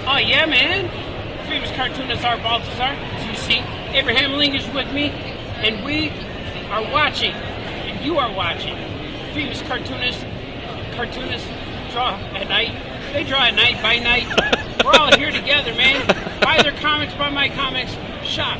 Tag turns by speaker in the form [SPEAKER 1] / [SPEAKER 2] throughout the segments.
[SPEAKER 1] Oh yeah, man. Famous cartoonist Art Balthazar. As you see, Abraham Lincoln's with me, and we are watching, and you are watching. Famous cartoonists draw at night. They draw at night, by night. We're all here together, man. Buy their comics, buy my comics, shop.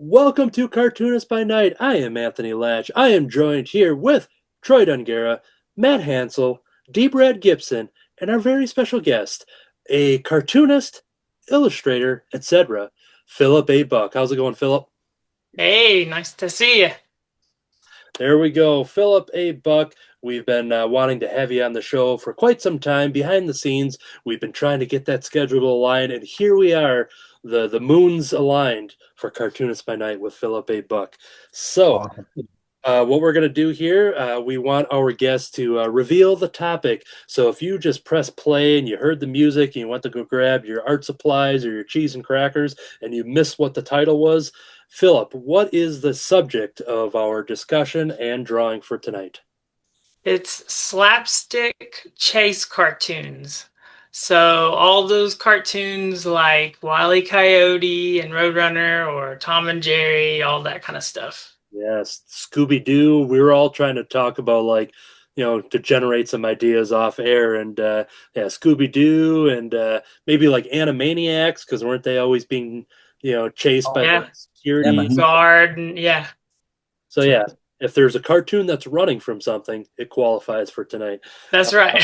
[SPEAKER 2] Welcome to Cartoonist by Night. I am Anthony Laatsch. I am joined here with Troy Dongarra, Matt Hansel, Brad Gibson, and our very special guest, a cartoonist, illustrator, etc., Philip A. Buck. How's it going, Philip?
[SPEAKER 1] Hey, nice to see you.
[SPEAKER 2] There we go. Philip A. Buck. We've been wanting to have you on the show for quite some time. Behind the scenes, we've been trying to get that schedule to align, and here we are. The moons aligned for Cartoonist by Night with Philip A. Buck. So, what we're going to do here, we want our guests to reveal the topic. So if you just press play and you heard the music and you want to go grab your art supplies or your cheese and crackers and you missed what the title was, Philip, what is the subject of our discussion and drawing for tonight?
[SPEAKER 1] It's slapstick chase cartoons. So all those cartoons like Wile E. Coyote and Roadrunner or Tom and Jerry, all that kind of stuff.
[SPEAKER 2] Yes, Scooby-Doo. We were all trying to talk about to generate some ideas off air, and Scooby-Doo and maybe like Animaniacs, because weren't they always being chased by the security
[SPEAKER 1] guard? And yeah.
[SPEAKER 2] So yeah, if there's a cartoon that's running from something, it qualifies for tonight.
[SPEAKER 1] That's right.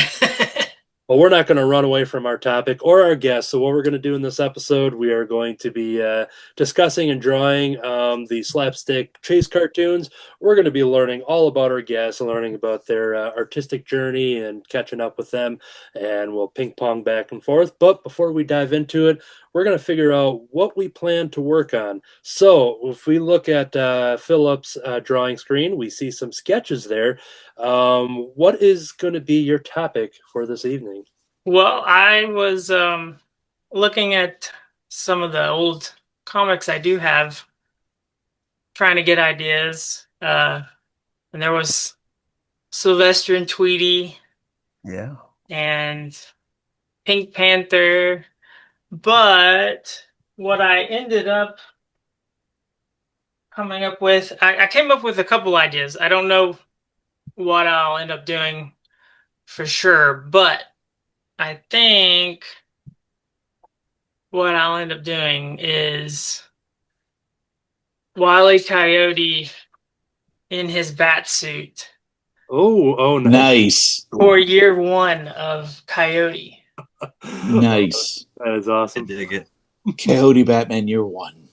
[SPEAKER 2] But we're not going to run away from our topic or our guests. So what we're going to do in this episode, we are going to be discussing and drawing the slapstick chase cartoons. We're going to be learning all about our guests, learning about their artistic journey and catching up with them. And we'll ping pong back and forth. But before we dive into it, we're going to figure out what we plan to work on. So if we look at Philip's drawing screen, we see some sketches there. What is going to be your topic for this evening?
[SPEAKER 1] Well, I was looking at some of the old comics I do have, trying to get ideas. And there was Sylvester and Tweety.
[SPEAKER 3] Yeah.
[SPEAKER 1] And Pink Panther. But what I ended up coming up with, I came up with a couple ideas. I don't know what I'll end up doing for sure, but I think what I'll end up doing is Wile E. Coyote in his bat suit.
[SPEAKER 2] Oh,
[SPEAKER 3] nice.
[SPEAKER 1] For year one of Coyote.
[SPEAKER 3] Nice.
[SPEAKER 2] That is awesome.
[SPEAKER 3] I dig it. Coyote Batman year one.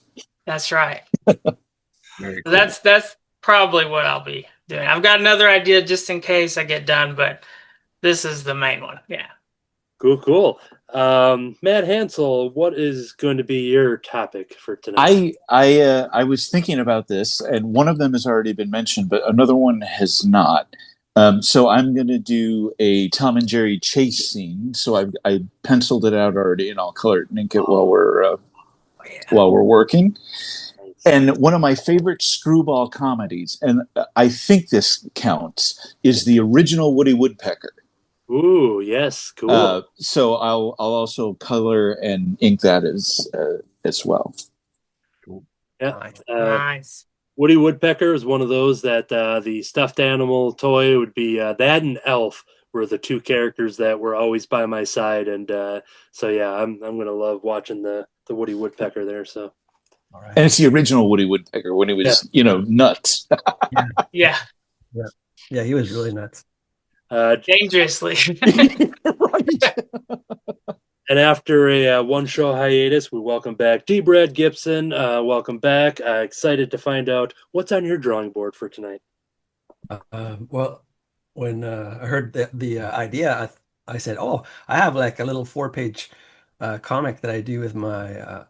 [SPEAKER 1] That's right.
[SPEAKER 3] Very
[SPEAKER 1] So
[SPEAKER 3] cool.
[SPEAKER 1] that's probably what I'll be doing. I've got another idea just in case I get done, but this is the main one. Yeah.
[SPEAKER 2] Cool. Matt Hansel, what is going to be your topic for tonight?
[SPEAKER 3] I was thinking about this, and one of them has already been mentioned, but another one has not. So I'm going to do a Tom and Jerry chase scene. So I penciled it out already, and I'll color it and ink it while we're working. And one of my favorite screwball comedies, and I think this counts, is the original Woody Woodpecker.
[SPEAKER 2] Ooh, yes, cool.
[SPEAKER 3] So I'll also color and ink that as well.
[SPEAKER 2] Yeah.
[SPEAKER 4] Nice.
[SPEAKER 2] Woody Woodpecker is one of those that the stuffed animal toy would be that and Elf were the two characters that were always by my side, and so yeah, I'm gonna love watching the Woody Woodpecker there. So,
[SPEAKER 5] All right.
[SPEAKER 3] And it's the original Woody Woodpecker when he was, nuts.
[SPEAKER 4] Yeah,
[SPEAKER 5] Yeah, he was really nuts.
[SPEAKER 4] dangerously.
[SPEAKER 3] Right.
[SPEAKER 2] And after a one-show hiatus, we welcome back D. Brad Gibson. Welcome back. Excited to find out what's on your drawing board for tonight.
[SPEAKER 5] Well, when I heard the idea, I said, "Oh, I have like a little 4-page comic that I do with my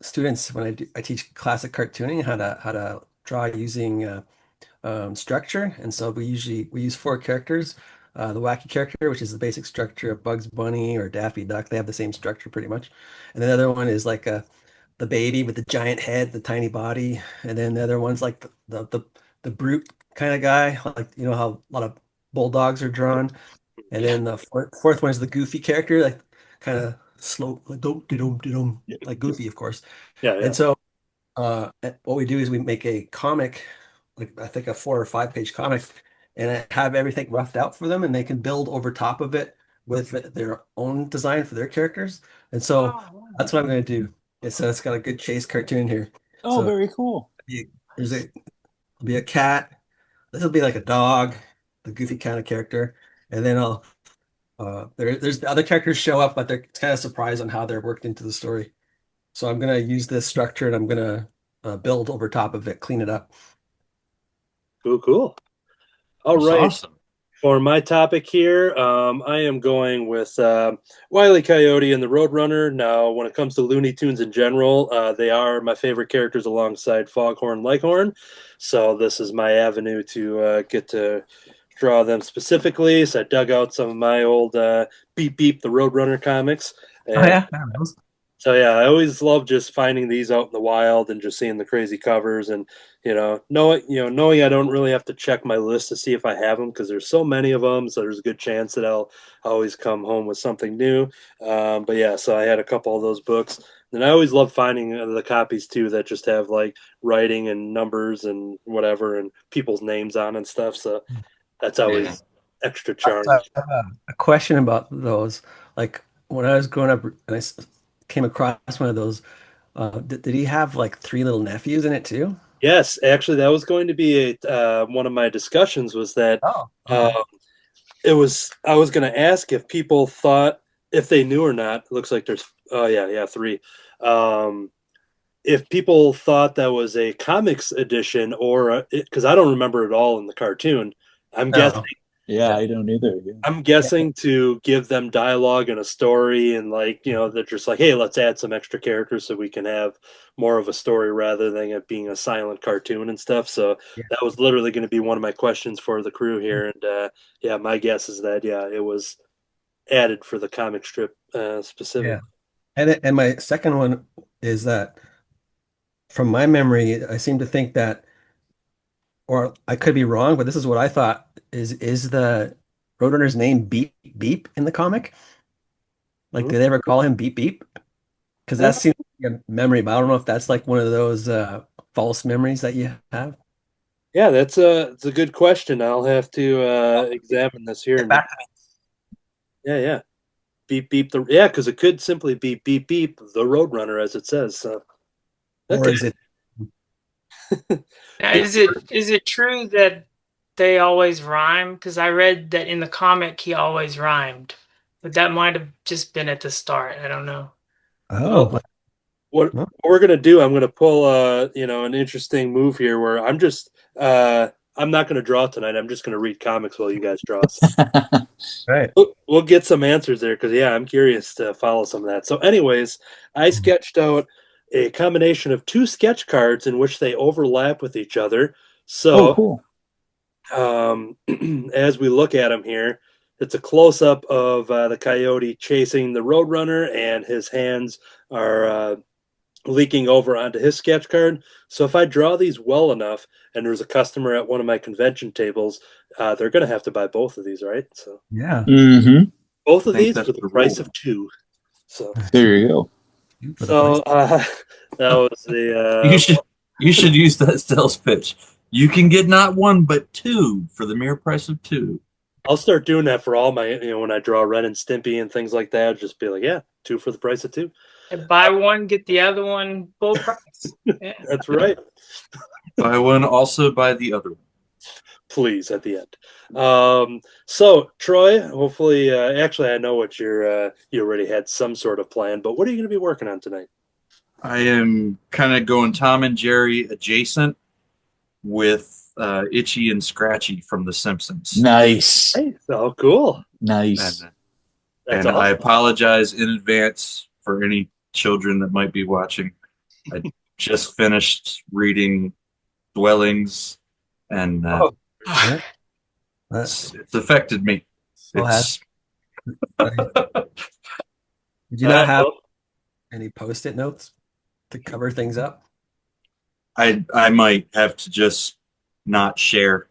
[SPEAKER 5] students when I teach classic cartooning, how to draw using structure." And so we use 4 characters. The wacky character, which is the basic structure of Bugs Bunny or Daffy Duck, they have the same structure pretty much. And the other one is like the baby with the giant head, the tiny body, and then the other one's like the brute kind of guy, like how a lot of bulldogs are drawn. And then the fourth one is the goofy character, like kind of slow, like dum dum dum, like Goofy, of course.
[SPEAKER 2] Yeah, yeah.
[SPEAKER 5] And so what we do is we make a comic, like I think a 4 or 5 page comic, and I have everything roughed out for them, and they can build over top of it with their own design for their characters. And so that's what I'm going to do. It's got a good chase cartoon here.
[SPEAKER 3] Oh,
[SPEAKER 5] So
[SPEAKER 3] very cool.
[SPEAKER 5] there's be a cat. This will be like a dog, the goofy kind of character, and then there's the other characters show up, but it's kind of surprised on how they're worked into the story. So I'm gonna use this structure and I'm gonna build over top of it, clean it up.
[SPEAKER 2] Cool. All
[SPEAKER 6] That's
[SPEAKER 2] right.
[SPEAKER 6] awesome.
[SPEAKER 2] For my topic here, I am going with Wile E. Coyote and the Roadrunner. Now, when it comes to Looney Tunes in general, they are my favorite characters alongside Foghorn Leghorn. So this is my avenue to get to draw them specifically. So I dug out some of my old Beep Beep the Roadrunner comics. And
[SPEAKER 5] Oh yeah,
[SPEAKER 2] so yeah, I always love just finding these out in the wild and just seeing the crazy covers and knowing I don't really have to check my list to see if I have them because there's so many of them. So there's a good chance that I'll always come home with something new. But yeah, so I had a couple of those books, and I always love finding the copies too that just have like writing and numbers and whatever and people's names on and stuff. So that's always extra charm.
[SPEAKER 5] I have a question about those. Like when I was growing up and came across one of those, did he have like 3 little nephews in it too?
[SPEAKER 2] Yes, actually, that was going to be one of my discussions. Was that
[SPEAKER 5] Oh,
[SPEAKER 2] it was? I was going to ask if people thought if they knew or not. It looks like there's. Oh yeah, 3. If people thought that was a comics edition or because I don't remember it all in the cartoon. I'm guessing.
[SPEAKER 3] Yeah, I don't either. Yeah.
[SPEAKER 2] I'm guessing to give them dialogue and a story, and they're just like, hey, let's add some extra characters so we can have more of a story rather than it being a silent cartoon and stuff. So that was literally going to be one of my questions for the crew here, and my guess is that it was added for the comic strip specific.
[SPEAKER 5] Yeah. And my second one is that from my memory, I seem to think that, or I could be wrong, but this is what I thought is the Roadrunner's name Beep Beep in the comic? Like, did they ever call him Beep Beep? Because that seems like a memory, but I don't know if that's like one of those false memories that you have.
[SPEAKER 2] Yeah, it's a good question. I'll have to examine this here.
[SPEAKER 5] Get back to me.
[SPEAKER 2] Yeah. Beep beep because it could simply be beep beep the Roadrunner as it says. So.
[SPEAKER 5] Or is it?
[SPEAKER 4] Now, is it true that they always rhyme? Because I read that in the comic he always rhymed, but that might have just been at the start. I don't know.
[SPEAKER 5] Oh,
[SPEAKER 2] what we're gonna do? I'm gonna pull an interesting move here where I'm just I'm not going to draw tonight. I'm just going to read comics while you guys draw. So
[SPEAKER 5] Right.
[SPEAKER 2] we'll get some answers there because, yeah, I'm curious to follow some of that. So, anyways, I sketched out a combination of 2 sketch cards in which they overlap with each other.
[SPEAKER 3] Oh,
[SPEAKER 2] So,
[SPEAKER 3] cool.
[SPEAKER 2] as we look at him here, it's a close up of the coyote chasing the roadrunner, and his hands are leaking over onto his sketch card. So if I draw these well enough, and there's a customer at one of my convention tables, they're going to have to buy both of these, right? So
[SPEAKER 5] Yeah.
[SPEAKER 3] Mm-hmm.
[SPEAKER 2] both of
[SPEAKER 6] I think
[SPEAKER 2] these
[SPEAKER 6] that's
[SPEAKER 2] for the
[SPEAKER 6] the
[SPEAKER 2] price
[SPEAKER 6] rule.
[SPEAKER 2] of 2. So
[SPEAKER 3] There you go.
[SPEAKER 5] For the price.
[SPEAKER 2] that was the
[SPEAKER 6] You should use that sales pitch. You can get not 1 but 2 for the mere price of 2.
[SPEAKER 2] I'll start doing that for all my, when I draw Ren and Stimpy and things like that. Just be like, yeah, 2 for the price of 2.
[SPEAKER 4] And buy one, get the other one full price. Yeah.
[SPEAKER 2] That's right.
[SPEAKER 6] Buy one, also buy the other one.
[SPEAKER 2] Please at the end. So Troy, hopefully, actually, I know what you already had some sort of plan, but what are you going to be working on tonight?
[SPEAKER 6] I am kind of going Tom and Jerry adjacent with Itchy and Scratchy from The Simpsons.
[SPEAKER 3] Nice.
[SPEAKER 2] Hey, oh, cool.
[SPEAKER 3] Nice.
[SPEAKER 6] And,
[SPEAKER 2] That's
[SPEAKER 6] and I
[SPEAKER 2] awesome.
[SPEAKER 6] apologize in advance for any children that might be watching. I just finished reading Dwellings, and
[SPEAKER 2] Oh.
[SPEAKER 5] Yeah.
[SPEAKER 6] it's affected me.
[SPEAKER 5] Still
[SPEAKER 6] It's,
[SPEAKER 5] Did you not have
[SPEAKER 2] well,
[SPEAKER 5] any post-it notes to cover things up?
[SPEAKER 6] I might have to just not share.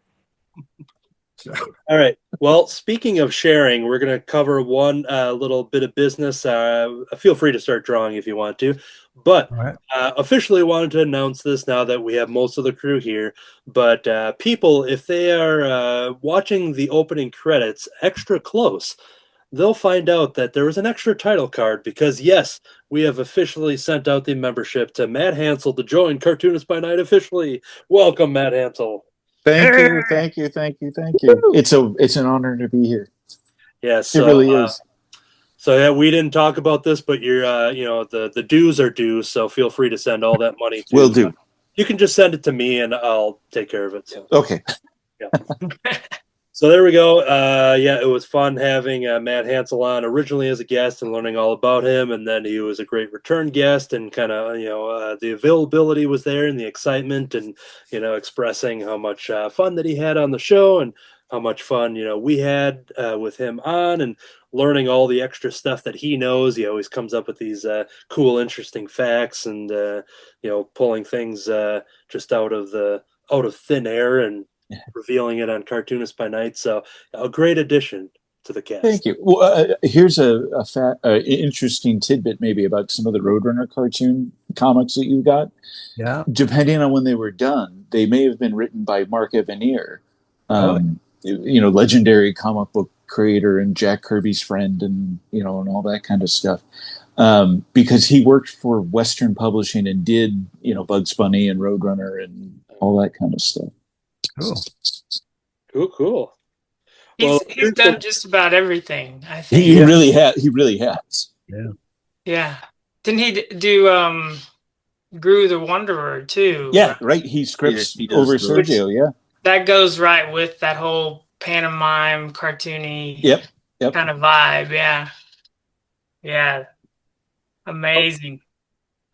[SPEAKER 6] So,
[SPEAKER 2] all right. Well, speaking of sharing, we're going to cover one little bit of business. Feel free to start drawing if you want to. But
[SPEAKER 5] All right.
[SPEAKER 2] officially wanted to announce this now that we have most of the crew here. But people, if they are watching the opening credits extra close, they'll find out that there was an extra title card because, yes, we have officially sent out the membership to Matt Hansel to join Cartoonist by Night officially. Welcome, Matt Hansel.
[SPEAKER 3] Thank you. Thank you. Thank you. Thank you. It's an honor to be here.
[SPEAKER 2] Yes,
[SPEAKER 3] It really is.
[SPEAKER 2] So yeah, we didn't talk about this, but you're, the dues are due. So feel free to send all that money to.
[SPEAKER 3] Will do.
[SPEAKER 2] You can just send it to me, and I'll take care of it. So.
[SPEAKER 3] Okay.
[SPEAKER 2] Yeah. So there we go. Yeah, it was fun having Matt Hansel on originally as a guest and learning all about him, and then he was a great return guest, and kind of the availability was there and the excitement, and expressing how much fun that he had on the show and how much fun we had with him on, and learning all the extra stuff that he knows. He always comes up with these cool, interesting facts, and pulling things just out of thin air and revealing it on Cartoonist by Night. So a great addition to the cast.
[SPEAKER 3] Thank you. Well, here's a interesting tidbit maybe about some of the Roadrunner cartoon comics that you got.
[SPEAKER 5] Yeah.
[SPEAKER 3] Depending on when they were done, they may have been written by Mark Evanier, legendary comic book creator and Jack Kirby's friend, and and all that kind of stuff. Because he worked for Western Publishing and did Bugs Bunny and Roadrunner and all that kind of stuff.
[SPEAKER 2] Cool.
[SPEAKER 4] He's done just about everything, I think.
[SPEAKER 3] He really has.
[SPEAKER 4] Yeah. Didn't he do Gru the Wanderer too?
[SPEAKER 3] Yeah, right. He scripts
[SPEAKER 6] he does
[SPEAKER 3] over
[SPEAKER 6] those.
[SPEAKER 3] Sergio. Yeah.
[SPEAKER 4] That goes right with that whole pantomime, cartoony
[SPEAKER 3] Yep.
[SPEAKER 4] kind of vibe. Yeah. Yeah. Amazing.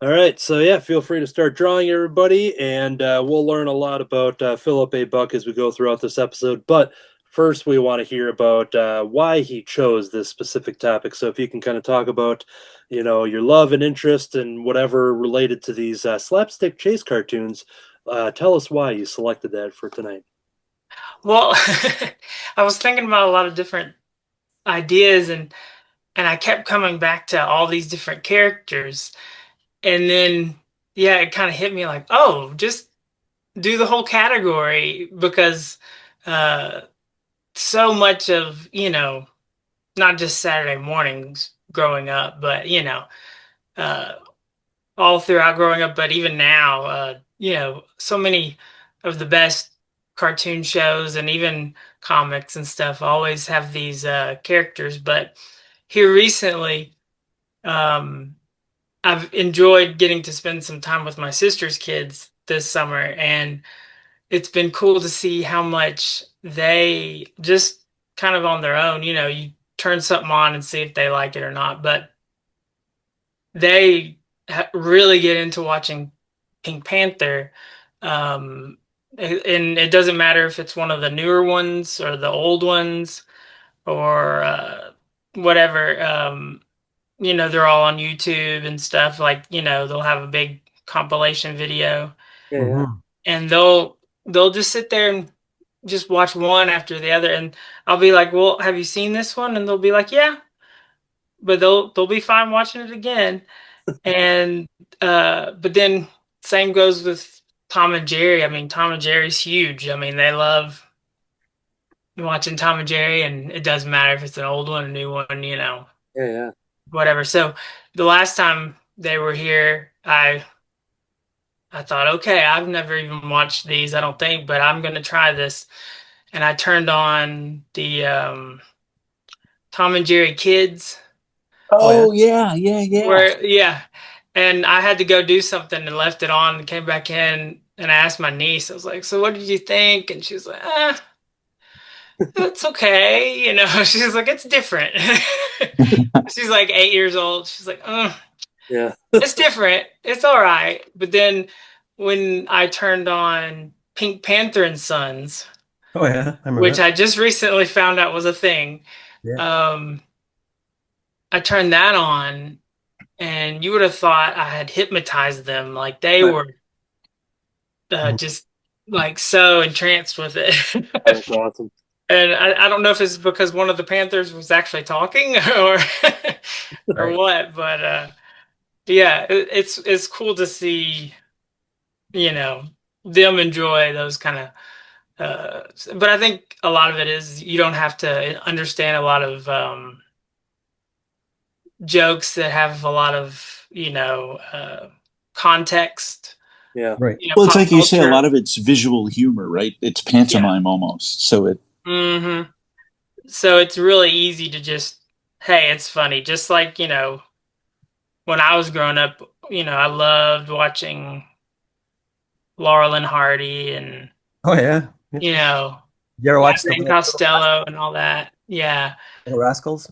[SPEAKER 2] All right, so yeah, feel free to start drawing, everybody, and we'll learn a lot about Philip A. Buck as we go throughout this episode. But first, we want to hear about why he chose this specific topic. So if you can kind of talk about, your love and interest and whatever related to these slapstick chase cartoons, tell us why you selected that for tonight.
[SPEAKER 4] Well, I was thinking about a lot of different ideas, and I kept coming back to all these different characters. And then, yeah, it kind of hit me like, oh, just do the whole category, because so much of, not just Saturday mornings growing up, but, all throughout growing up, but even now, so many of the best cartoon shows and even comics and stuff always have these characters. But here recently, I've enjoyed getting to spend some time with my sister's kids this summer, and it's been cool to see how much they just kind of on their own, you turn something on and see if they like it or not, but they really get into watching Pink Panther. And it doesn't matter if it's one of the newer ones or the old ones or whatever. They're all on YouTube and stuff. Like, they'll have a big compilation video,
[SPEAKER 2] Yeah, yeah.
[SPEAKER 5] Mhm.
[SPEAKER 4] and they'll just sit there and just watch one after the other. And I'll be like, "Well, have you seen this one?" And they'll be like, "Yeah," but they'll be fine watching it again. And but then same goes with Tom and Jerry. I mean, Tom and Jerry's huge. I mean, they love watching Tom and Jerry, and it doesn't matter if it's an old one, a new one,
[SPEAKER 2] Yeah, yeah.
[SPEAKER 4] whatever. So the last time they were here, I thought, okay, I've never even watched these, I don't think, but I'm gonna try this. And I turned on the Tom and Jerry Kids,
[SPEAKER 5] Oh yeah.
[SPEAKER 3] Oh yeah, yeah, yeah.
[SPEAKER 4] where yeah, and I had to go do something and left it on and came back in and I asked my niece, I was like, so what did you think? And she was like, it's okay, she's like, it's different. She's like 8 years old. She's like,
[SPEAKER 2] Yeah.
[SPEAKER 4] it's different. It's all right. But then when I turned on Pink Panther and Sons,
[SPEAKER 5] Oh yeah. I remember
[SPEAKER 4] which
[SPEAKER 5] that.
[SPEAKER 4] I just recently found out was a thing,
[SPEAKER 5] Yeah.
[SPEAKER 4] um, I turned that on, and you would have thought I had hypnotized them. Like they were
[SPEAKER 5] Mhm.
[SPEAKER 4] just like so entranced with it.
[SPEAKER 2] That's awesome.
[SPEAKER 4] And I don't know if it's because one of the Panthers was actually talking or or
[SPEAKER 5] Right.
[SPEAKER 4] what, but yeah, it's cool to see, them enjoy those kind of but I think a lot of it is you don't have to understand a lot of jokes that have a lot of, context,
[SPEAKER 2] Yeah.
[SPEAKER 5] Right.
[SPEAKER 3] Well, it's
[SPEAKER 4] pop
[SPEAKER 3] like you say, a
[SPEAKER 4] culture.
[SPEAKER 3] lot of it's visual humor, right? It's
[SPEAKER 4] Yeah.
[SPEAKER 3] pantomime almost. So it
[SPEAKER 4] hmm So it's really easy to just, hey, it's funny. Just like, when I was growing up, I loved watching Laurel and Hardy and,
[SPEAKER 5] Oh yeah. Yeah.
[SPEAKER 4] you know,
[SPEAKER 5] You ever watch the
[SPEAKER 4] Abbott and Costello and all that. Yeah.
[SPEAKER 5] Little Rascals?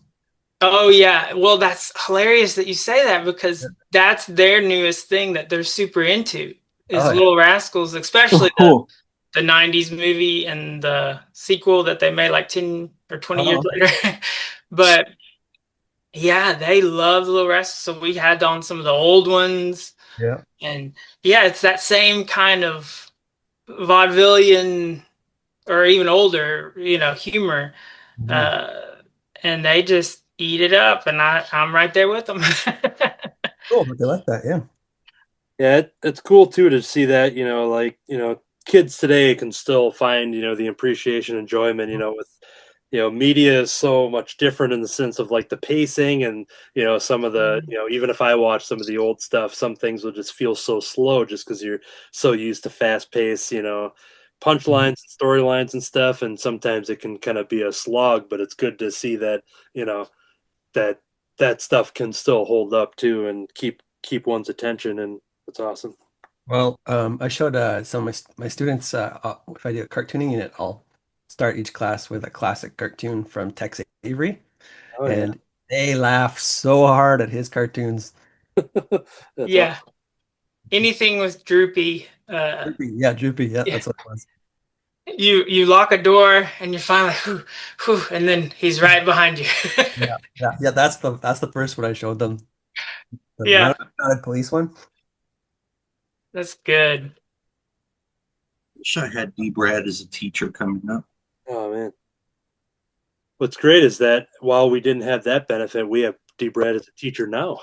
[SPEAKER 4] Oh yeah. Well, that's hilarious that you say that because that's their newest thing that they're super into is
[SPEAKER 5] Oh yeah.
[SPEAKER 4] Little Rascals, especially
[SPEAKER 3] oh,
[SPEAKER 4] the
[SPEAKER 3] cool.
[SPEAKER 4] the 90s movie and the sequel that they made like 10 or 20
[SPEAKER 5] Oh,
[SPEAKER 4] years
[SPEAKER 5] okay.
[SPEAKER 4] later. But yeah, they love Little Rascals, so we had on some of the old ones.
[SPEAKER 5] Yeah.
[SPEAKER 4] And yeah, it's that same kind of vaudevillian or even older, humor.
[SPEAKER 5] Mhm.
[SPEAKER 4] Uh, and they just eat it up, and I'm right there with them.
[SPEAKER 5] Cool. But they like that. Yeah.
[SPEAKER 2] Yeah, it's cool too to see that, like, kids today can still find, the appreciation, enjoyment, with, media is so much different in the sense of like the pacing and, some of the, even if I watch some of the old stuff, some things will just feel so slow just because you're so used to fast pace,
[SPEAKER 5] Mhm.
[SPEAKER 2] punchlines, storylines and stuff. And sometimes it can kind of be a slog, but it's good to see that, that that stuff can still hold up too and keep one's attention, and it's awesome.
[SPEAKER 5] Well, I showed some of my students if I do a cartooning unit, I'll start each class with a classic cartoon from Tex Avery,
[SPEAKER 2] Oh yeah.
[SPEAKER 5] and they laugh so hard at his cartoons.
[SPEAKER 2] That's
[SPEAKER 4] Yeah,
[SPEAKER 2] awesome.
[SPEAKER 4] anything with Droopy.
[SPEAKER 5] Droopy, yeah, Droopy, yeah,
[SPEAKER 4] Yeah,
[SPEAKER 5] that's what it was.
[SPEAKER 4] you lock a door and you're finally, whew, whew, and then he's right behind you.
[SPEAKER 5] Yeah, yeah, yeah. That's the first one I showed them. The
[SPEAKER 4] Yeah,
[SPEAKER 5] mounted police one.
[SPEAKER 4] that's good.
[SPEAKER 6] Wish I had D. Brad as a teacher coming up.
[SPEAKER 2] Oh man. What's great is that while we didn't have that benefit, we have D. Brad as a teacher now.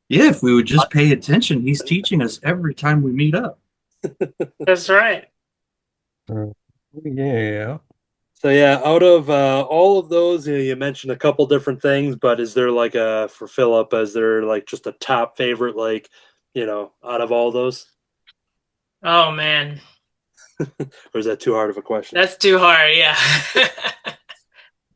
[SPEAKER 6] Yeah, if we would just pay attention, he's teaching us every time we meet up.
[SPEAKER 4] That's right.
[SPEAKER 5] Yeah.
[SPEAKER 2] So yeah, out of all of those, you mentioned a couple different things, but is there like for Philip, is there like just a top favorite, like, out of all those?
[SPEAKER 4] Oh man,
[SPEAKER 2] Or is that too hard of a question?
[SPEAKER 4] that's too hard. Yeah.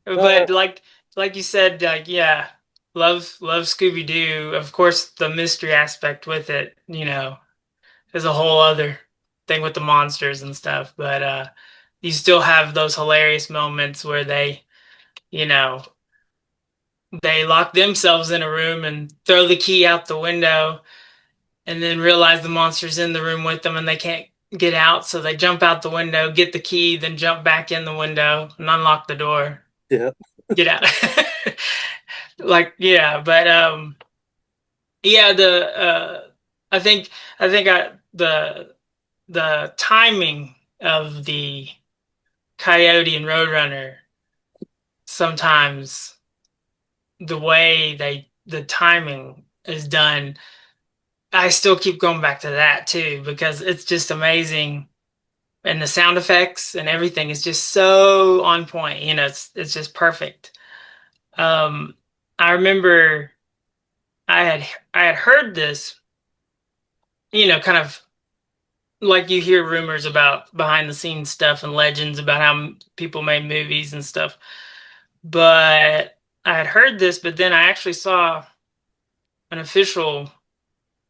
[SPEAKER 2] Uh,
[SPEAKER 4] But like you said, like yeah, love Scooby Doo. Of course, the mystery aspect with it, is a whole other. thing with the monsters and stuff, but you still have those hilarious moments where you know, they lock themselves in a room and throw the key out the window and then realize the monster's in the room with them and they can't get out. So they jump out the window, get the key, then jump back in the window and unlock the door.
[SPEAKER 2] Yeah.
[SPEAKER 4] Get out. Like, yeah, but yeah, I think the timing of the Coyote and Roadrunner, sometimes the way the timing is done, I still keep going back to that too, because it's just amazing. And the sound effects and everything is just so on point. You know, it's just perfect. I remember I had heard this, you know, kind of like you hear rumors about behind the scenes stuff and legends about how people made movies and stuff. But I had heard this, but then I actually saw an official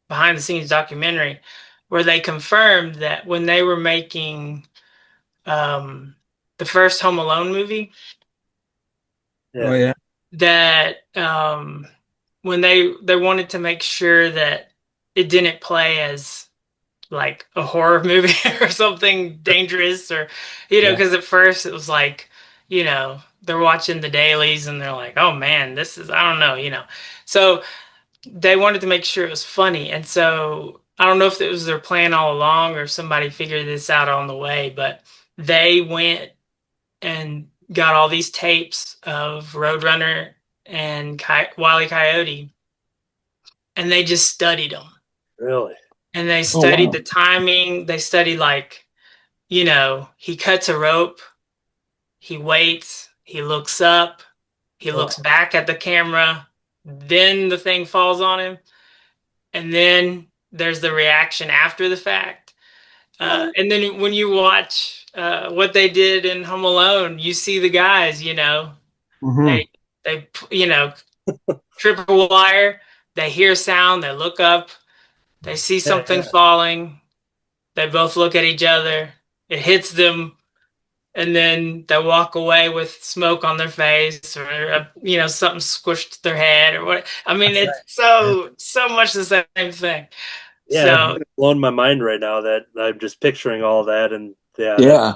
[SPEAKER 4] behind the scenes documentary where they confirmed that when they were making the first Home Alone movie,
[SPEAKER 5] Oh yeah.
[SPEAKER 4] that when they wanted to make sure that it didn't play as like a horror movie or something dangerous, or you know,
[SPEAKER 5] Yeah.
[SPEAKER 4] because at first it was like, you know, they're watching the dailies and they're like, oh man, this is, I don't know, you know. So they wanted to make sure it was funny, and so I don't know if it was their plan all along or somebody figured this out on the way, but they went and got all these tapes of Roadrunner and Wile E. Coyote, and they just studied them.
[SPEAKER 2] Really?
[SPEAKER 4] And they
[SPEAKER 3] Oh,
[SPEAKER 4] studied
[SPEAKER 3] wow.
[SPEAKER 4] the timing. They studied, like, you know, he cuts a rope, he waits, he looks up, he looks back at the camera, then the thing falls on him, and then there's the reaction after the fact. And then when you watch what they did in Home Alone, you see the guys, you know,
[SPEAKER 5] Hmm.
[SPEAKER 4] they you know, trip a wire, they hear sound, they look up, they see
[SPEAKER 2] Yeah,
[SPEAKER 4] something
[SPEAKER 2] yeah.
[SPEAKER 4] falling, they both look at each other, it hits them, and then they walk away with smoke on their face, or you know, something squished their head or what. I mean,
[SPEAKER 2] That's
[SPEAKER 4] it's
[SPEAKER 2] right.
[SPEAKER 4] so much the same thing.
[SPEAKER 2] Yeah, it's
[SPEAKER 4] So
[SPEAKER 2] really blown my mind right now that I'm just picturing all that, and yeah, that
[SPEAKER 3] Yeah.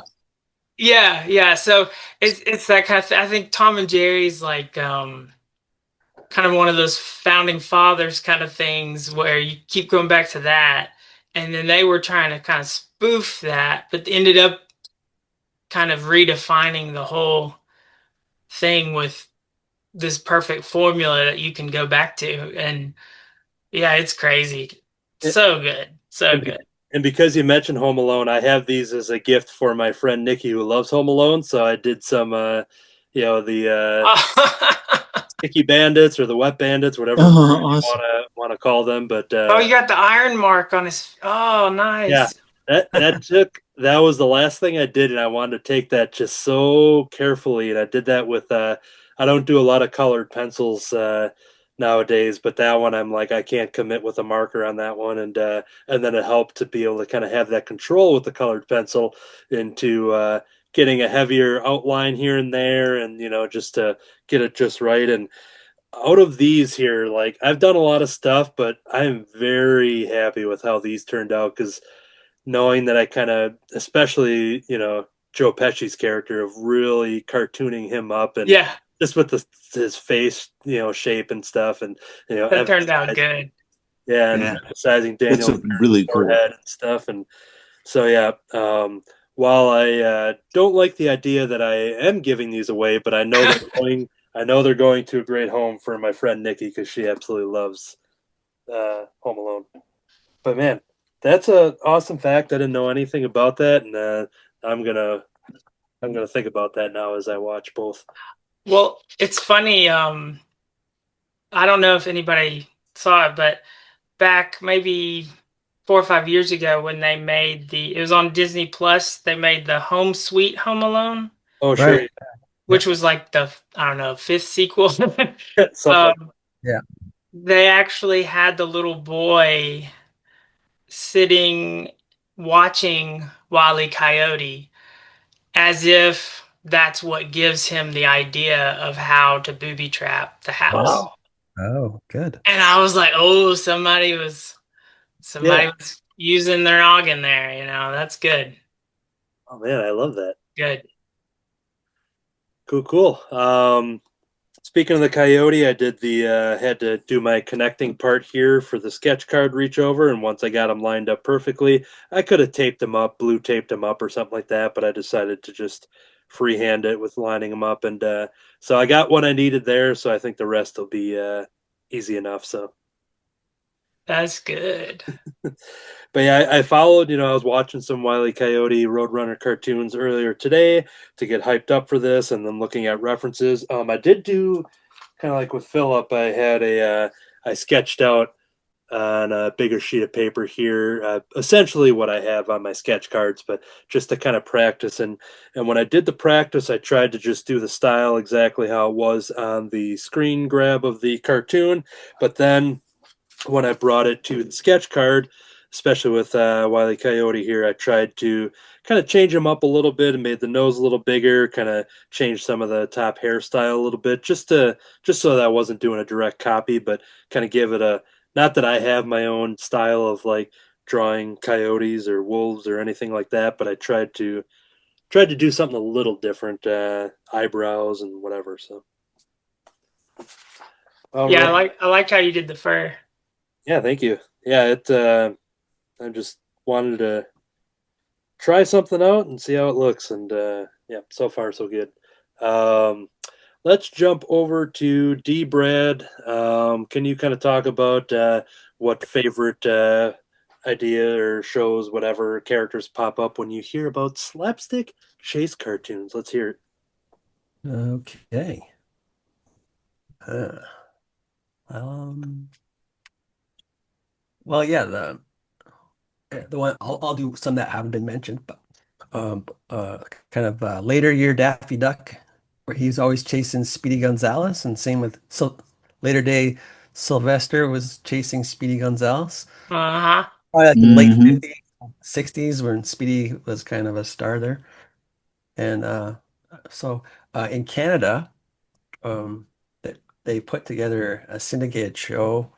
[SPEAKER 4] yeah, yeah. So it's that kind of thing. I think Tom and Jerry's like kind of one of those founding fathers kind of things where you keep going back to that, and then they were trying to kind of spoof that, but ended up kind of redefining the whole thing with this perfect formula that you can go back to. And yeah, it's crazy. So good. So
[SPEAKER 2] and,
[SPEAKER 4] good.
[SPEAKER 2] and because you mentioned Home Alone, I have these as a gift for my friend Nikki who loves Home Alone. So I did some, the Sticky Bandits or the Wet Bandits, whatever version you
[SPEAKER 3] Awesome.
[SPEAKER 2] wanna call them. But
[SPEAKER 4] Oh, you got the iron mark on his. Oh,
[SPEAKER 2] yeah,
[SPEAKER 4] nice.
[SPEAKER 2] that was the last thing I did, and I wanted to take that just so carefully, and I did that with I don't do a lot of colored pencils nowadays, but that one I'm like I can't commit with a marker on that one, and then it helped to be able to kind of have that control with the colored pencil into getting a heavier outline here and there, and just to get it just right. And out of these here, like I've done a lot of stuff, but I'm very happy with how these turned out because knowing that I kind of, especially, Joe Pesci's character of really cartooning him up and
[SPEAKER 4] Yeah,
[SPEAKER 2] just with his face, shape and stuff, and
[SPEAKER 4] that turned out
[SPEAKER 2] emphasizing,
[SPEAKER 4] good.
[SPEAKER 2] yeah, and
[SPEAKER 6] Yeah.
[SPEAKER 2] emphasizing
[SPEAKER 3] It's
[SPEAKER 2] Daniel
[SPEAKER 3] a really cool.
[SPEAKER 2] forehead and stuff, and so yeah. While I don't like the idea that I am giving these away, but I know they're going to a great home for my friend Nikki because she absolutely loves Home Alone. But man, that's a awesome fact. I didn't know anything about that, and I'm gonna I'm gonna think about that now as I watch both.
[SPEAKER 4] Well, it's funny. I don't know if anybody saw it, but back maybe 4 or 5 years ago when they made it was on Disney Plus, they made the Home Sweet Home Alone,
[SPEAKER 2] Oh, sure,
[SPEAKER 5] Right.
[SPEAKER 4] which was like the, I don't know, fifth sequel.
[SPEAKER 2] something like
[SPEAKER 4] um,
[SPEAKER 5] Yeah.
[SPEAKER 4] they actually had the little boy sitting watching Wile E. Coyote as if that's what gives him the idea of how to booby trap the house.
[SPEAKER 2] Wow.
[SPEAKER 5] Oh, good.
[SPEAKER 4] And I was like, oh, somebody
[SPEAKER 2] Yeah.
[SPEAKER 4] was using their noggin there, that's good.
[SPEAKER 2] Oh man, I love that.
[SPEAKER 4] Good.
[SPEAKER 2] Cool, cool. Speaking of the coyote, I did the had to do my connecting part here for the sketch card reach over, and once I got them lined up perfectly, I could have taped them up, blue taped them up, or something like that, but I decided to just freehand it with lining them up, and so I got what I needed there. So I think the rest will be easy enough. So.
[SPEAKER 4] That's good.
[SPEAKER 2] But yeah, I followed. I was watching some Wile E. Coyote Roadrunner cartoons earlier today to get hyped up for this, and then looking at references. I did do kind of like with Philip. I sketched out on a bigger sheet of paper here, essentially what I have on my sketch cards, but just to kind of practice. And when I did the practice, I tried to just do the style exactly how it was on the screen grab of the cartoon, but then when I brought it to the sketch card, especially with Wile E. Coyote here, I tried to kind of change him up a little bit and made the nose a little bigger, kind of changed some of the top hairstyle a little bit, just so that I wasn't doing a direct copy, but kind of give it a, not that I have my own style of like drawing coyotes or wolves or anything like that, but I tried to do something a little different, eyebrows and whatever. So. All
[SPEAKER 4] Yeah,
[SPEAKER 2] right.
[SPEAKER 4] I liked how you did the fur.
[SPEAKER 2] Yeah, thank you. Yeah, I just wanted to try something out and see how it looks, and yeah, so far so good. Um, let's jump over to D. Brad. Can you kind of talk about what favorite idea or shows, whatever characters pop up when you hear about slapstick chase cartoons? Let's hear it.
[SPEAKER 5] Okay. Uh, um, well, yeah, the one I'll do some that haven't been mentioned, but um, uh, kind of later year Daffy Duck, where he's always chasing Speedy Gonzales, and same with later day Sylvester was chasing Speedy Gonzales.
[SPEAKER 4] Uh-huh.
[SPEAKER 5] Probably like the late
[SPEAKER 3] Hmm.
[SPEAKER 5] 50s, 60s when Speedy was kind of a star there. And so in Canada, um, they put together a syndicated show.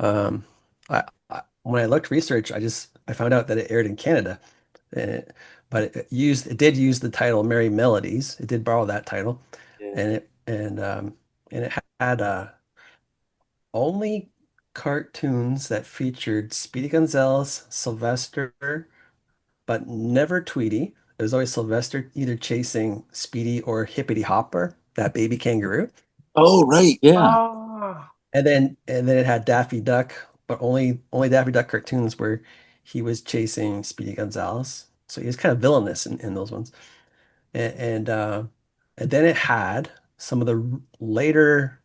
[SPEAKER 5] Um, when I looked research, I found out that it aired in Canada, and but it did use the title Merry Melodies. It did borrow that title,
[SPEAKER 2] Yeah.
[SPEAKER 5] and it had only cartoons that featured Speedy Gonzales, Sylvester, but never Tweety. It was always Sylvester either chasing Speedy or Hippity Hopper, that baby kangaroo.
[SPEAKER 3] Oh, right. Yeah.
[SPEAKER 4] Oh.
[SPEAKER 5] And then it had Daffy Duck, but only Daffy Duck cartoons where he was chasing Speedy Gonzales. So he was kind of villainous in those ones. And then it had some of the later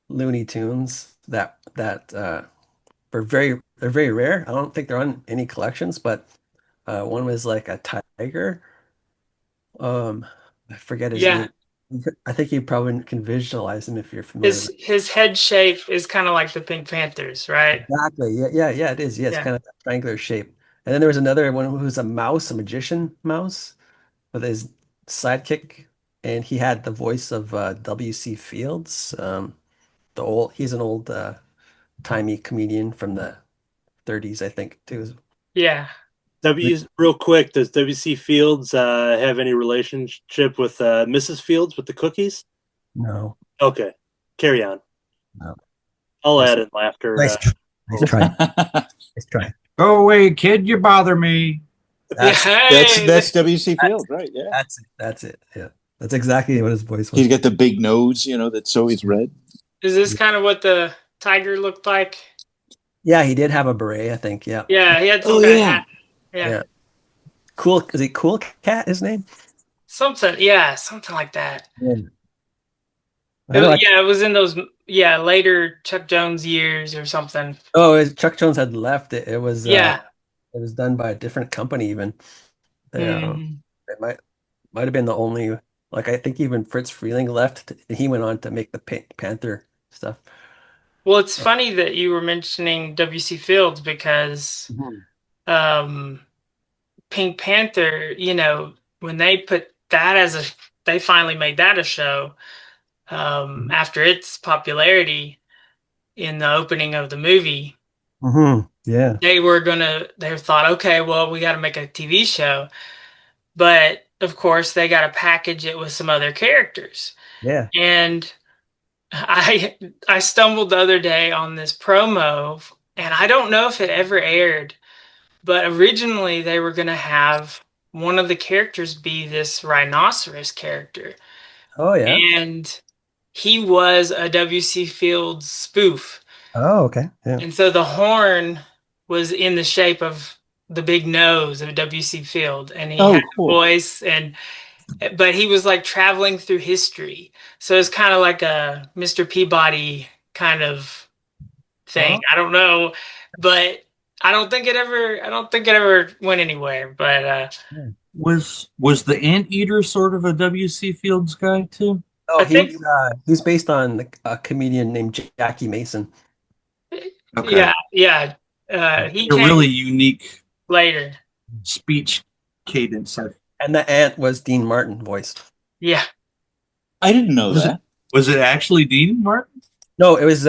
[SPEAKER 5] Looney Tunes that they're very rare. I don't think they're on any collections, but one was like a tiger. Um, I forget his
[SPEAKER 4] Yeah.
[SPEAKER 5] name. I think you probably can visualize him if you're familiar with
[SPEAKER 4] His head shape is kind of like the Pink Panthers, right?
[SPEAKER 5] Exactly. Yeah, it is. Yeah, it's
[SPEAKER 4] Yeah.
[SPEAKER 5] kind of a triangular shape. And then there was another one who's a mouse, a magician mouse, with his sidekick, and he had the voice of W.C. Fields. He's an old timey comedian from the 30s, I think, too.
[SPEAKER 4] Yeah.
[SPEAKER 2] Real quick, does W.C. Fields have any relationship with Mrs. Fields with the cookies?
[SPEAKER 5] No,
[SPEAKER 2] Okay, carry on.
[SPEAKER 5] no.
[SPEAKER 2] I'll
[SPEAKER 5] Nice,
[SPEAKER 2] add in laughter.
[SPEAKER 5] nice, nice try. Nice try.
[SPEAKER 6] Go away, kid. You bother me.
[SPEAKER 4] Yeah.
[SPEAKER 5] That's
[SPEAKER 4] Hey,
[SPEAKER 3] That's W.C. Fields, right? Yeah.
[SPEAKER 5] that's it. That's it. Yeah, that's exactly what his voice
[SPEAKER 3] He's
[SPEAKER 5] was.
[SPEAKER 3] got the big nose, that's always red.
[SPEAKER 4] is this kind of what the tiger looked like?
[SPEAKER 5] Yeah, he did have a beret, I think. Yeah,
[SPEAKER 4] Yeah, he had some
[SPEAKER 3] Oh,
[SPEAKER 4] kind of
[SPEAKER 3] yeah.
[SPEAKER 4] hat. Yeah.
[SPEAKER 5] yeah. Cool. Is he Cool Cat? His name?
[SPEAKER 4] Something. Yeah, something like that.
[SPEAKER 5] Yeah. I know.
[SPEAKER 4] Yeah, it was in those later Chuck Jones years or something.
[SPEAKER 5] Chuck Jones had left.
[SPEAKER 4] Yeah.
[SPEAKER 5] It was done by a different company even. Yeah,
[SPEAKER 4] Mhm.
[SPEAKER 5] it might have been the only, like, I think even Fritz Freeling left. He went on to make the Panther stuff.
[SPEAKER 4] Well, it's funny that you were mentioning W.C. Fields because
[SPEAKER 5] Mhm.
[SPEAKER 4] um Pink Panther, when they finally made that a show, after its popularity in the opening of the movie,
[SPEAKER 5] Yeah.
[SPEAKER 4] they thought, okay, well, we got to make a TV show. But of course, they got to package it with some other characters.
[SPEAKER 5] Yeah.
[SPEAKER 4] And I I stumbled the other day on this promo, and I don't know if it ever aired, but originally they were going to have one of the characters be this rhinoceros character.
[SPEAKER 5] Oh, yeah.
[SPEAKER 4] And he was a W.C. Fields spoof.
[SPEAKER 5] Oh, okay. Yeah.
[SPEAKER 4] And so the horn was in the shape of the big nose of W.C. Field, and he had
[SPEAKER 3] Oh,
[SPEAKER 4] a
[SPEAKER 3] cool.
[SPEAKER 4] voice, but he was like traveling through history. So it's kind of like a Mr. Peabody kind of thing.
[SPEAKER 5] Oh,
[SPEAKER 4] I don't know, but I don't think it ever went anywhere. But
[SPEAKER 5] yeah.
[SPEAKER 6] Was the Anteater sort of a W.C. Fields guy too?
[SPEAKER 5] Oh,
[SPEAKER 4] I think,
[SPEAKER 5] he's based on a comedian named Jackie Mason.
[SPEAKER 6] Okay.
[SPEAKER 4] yeah. He
[SPEAKER 6] A
[SPEAKER 4] came
[SPEAKER 6] really unique
[SPEAKER 4] later.
[SPEAKER 6] speech cadence.
[SPEAKER 5] And the ant was Dean Martin voiced.
[SPEAKER 4] Yeah.
[SPEAKER 3] I didn't know
[SPEAKER 6] Was it
[SPEAKER 3] that.
[SPEAKER 6] was it actually Dean Martin?
[SPEAKER 5] No, it was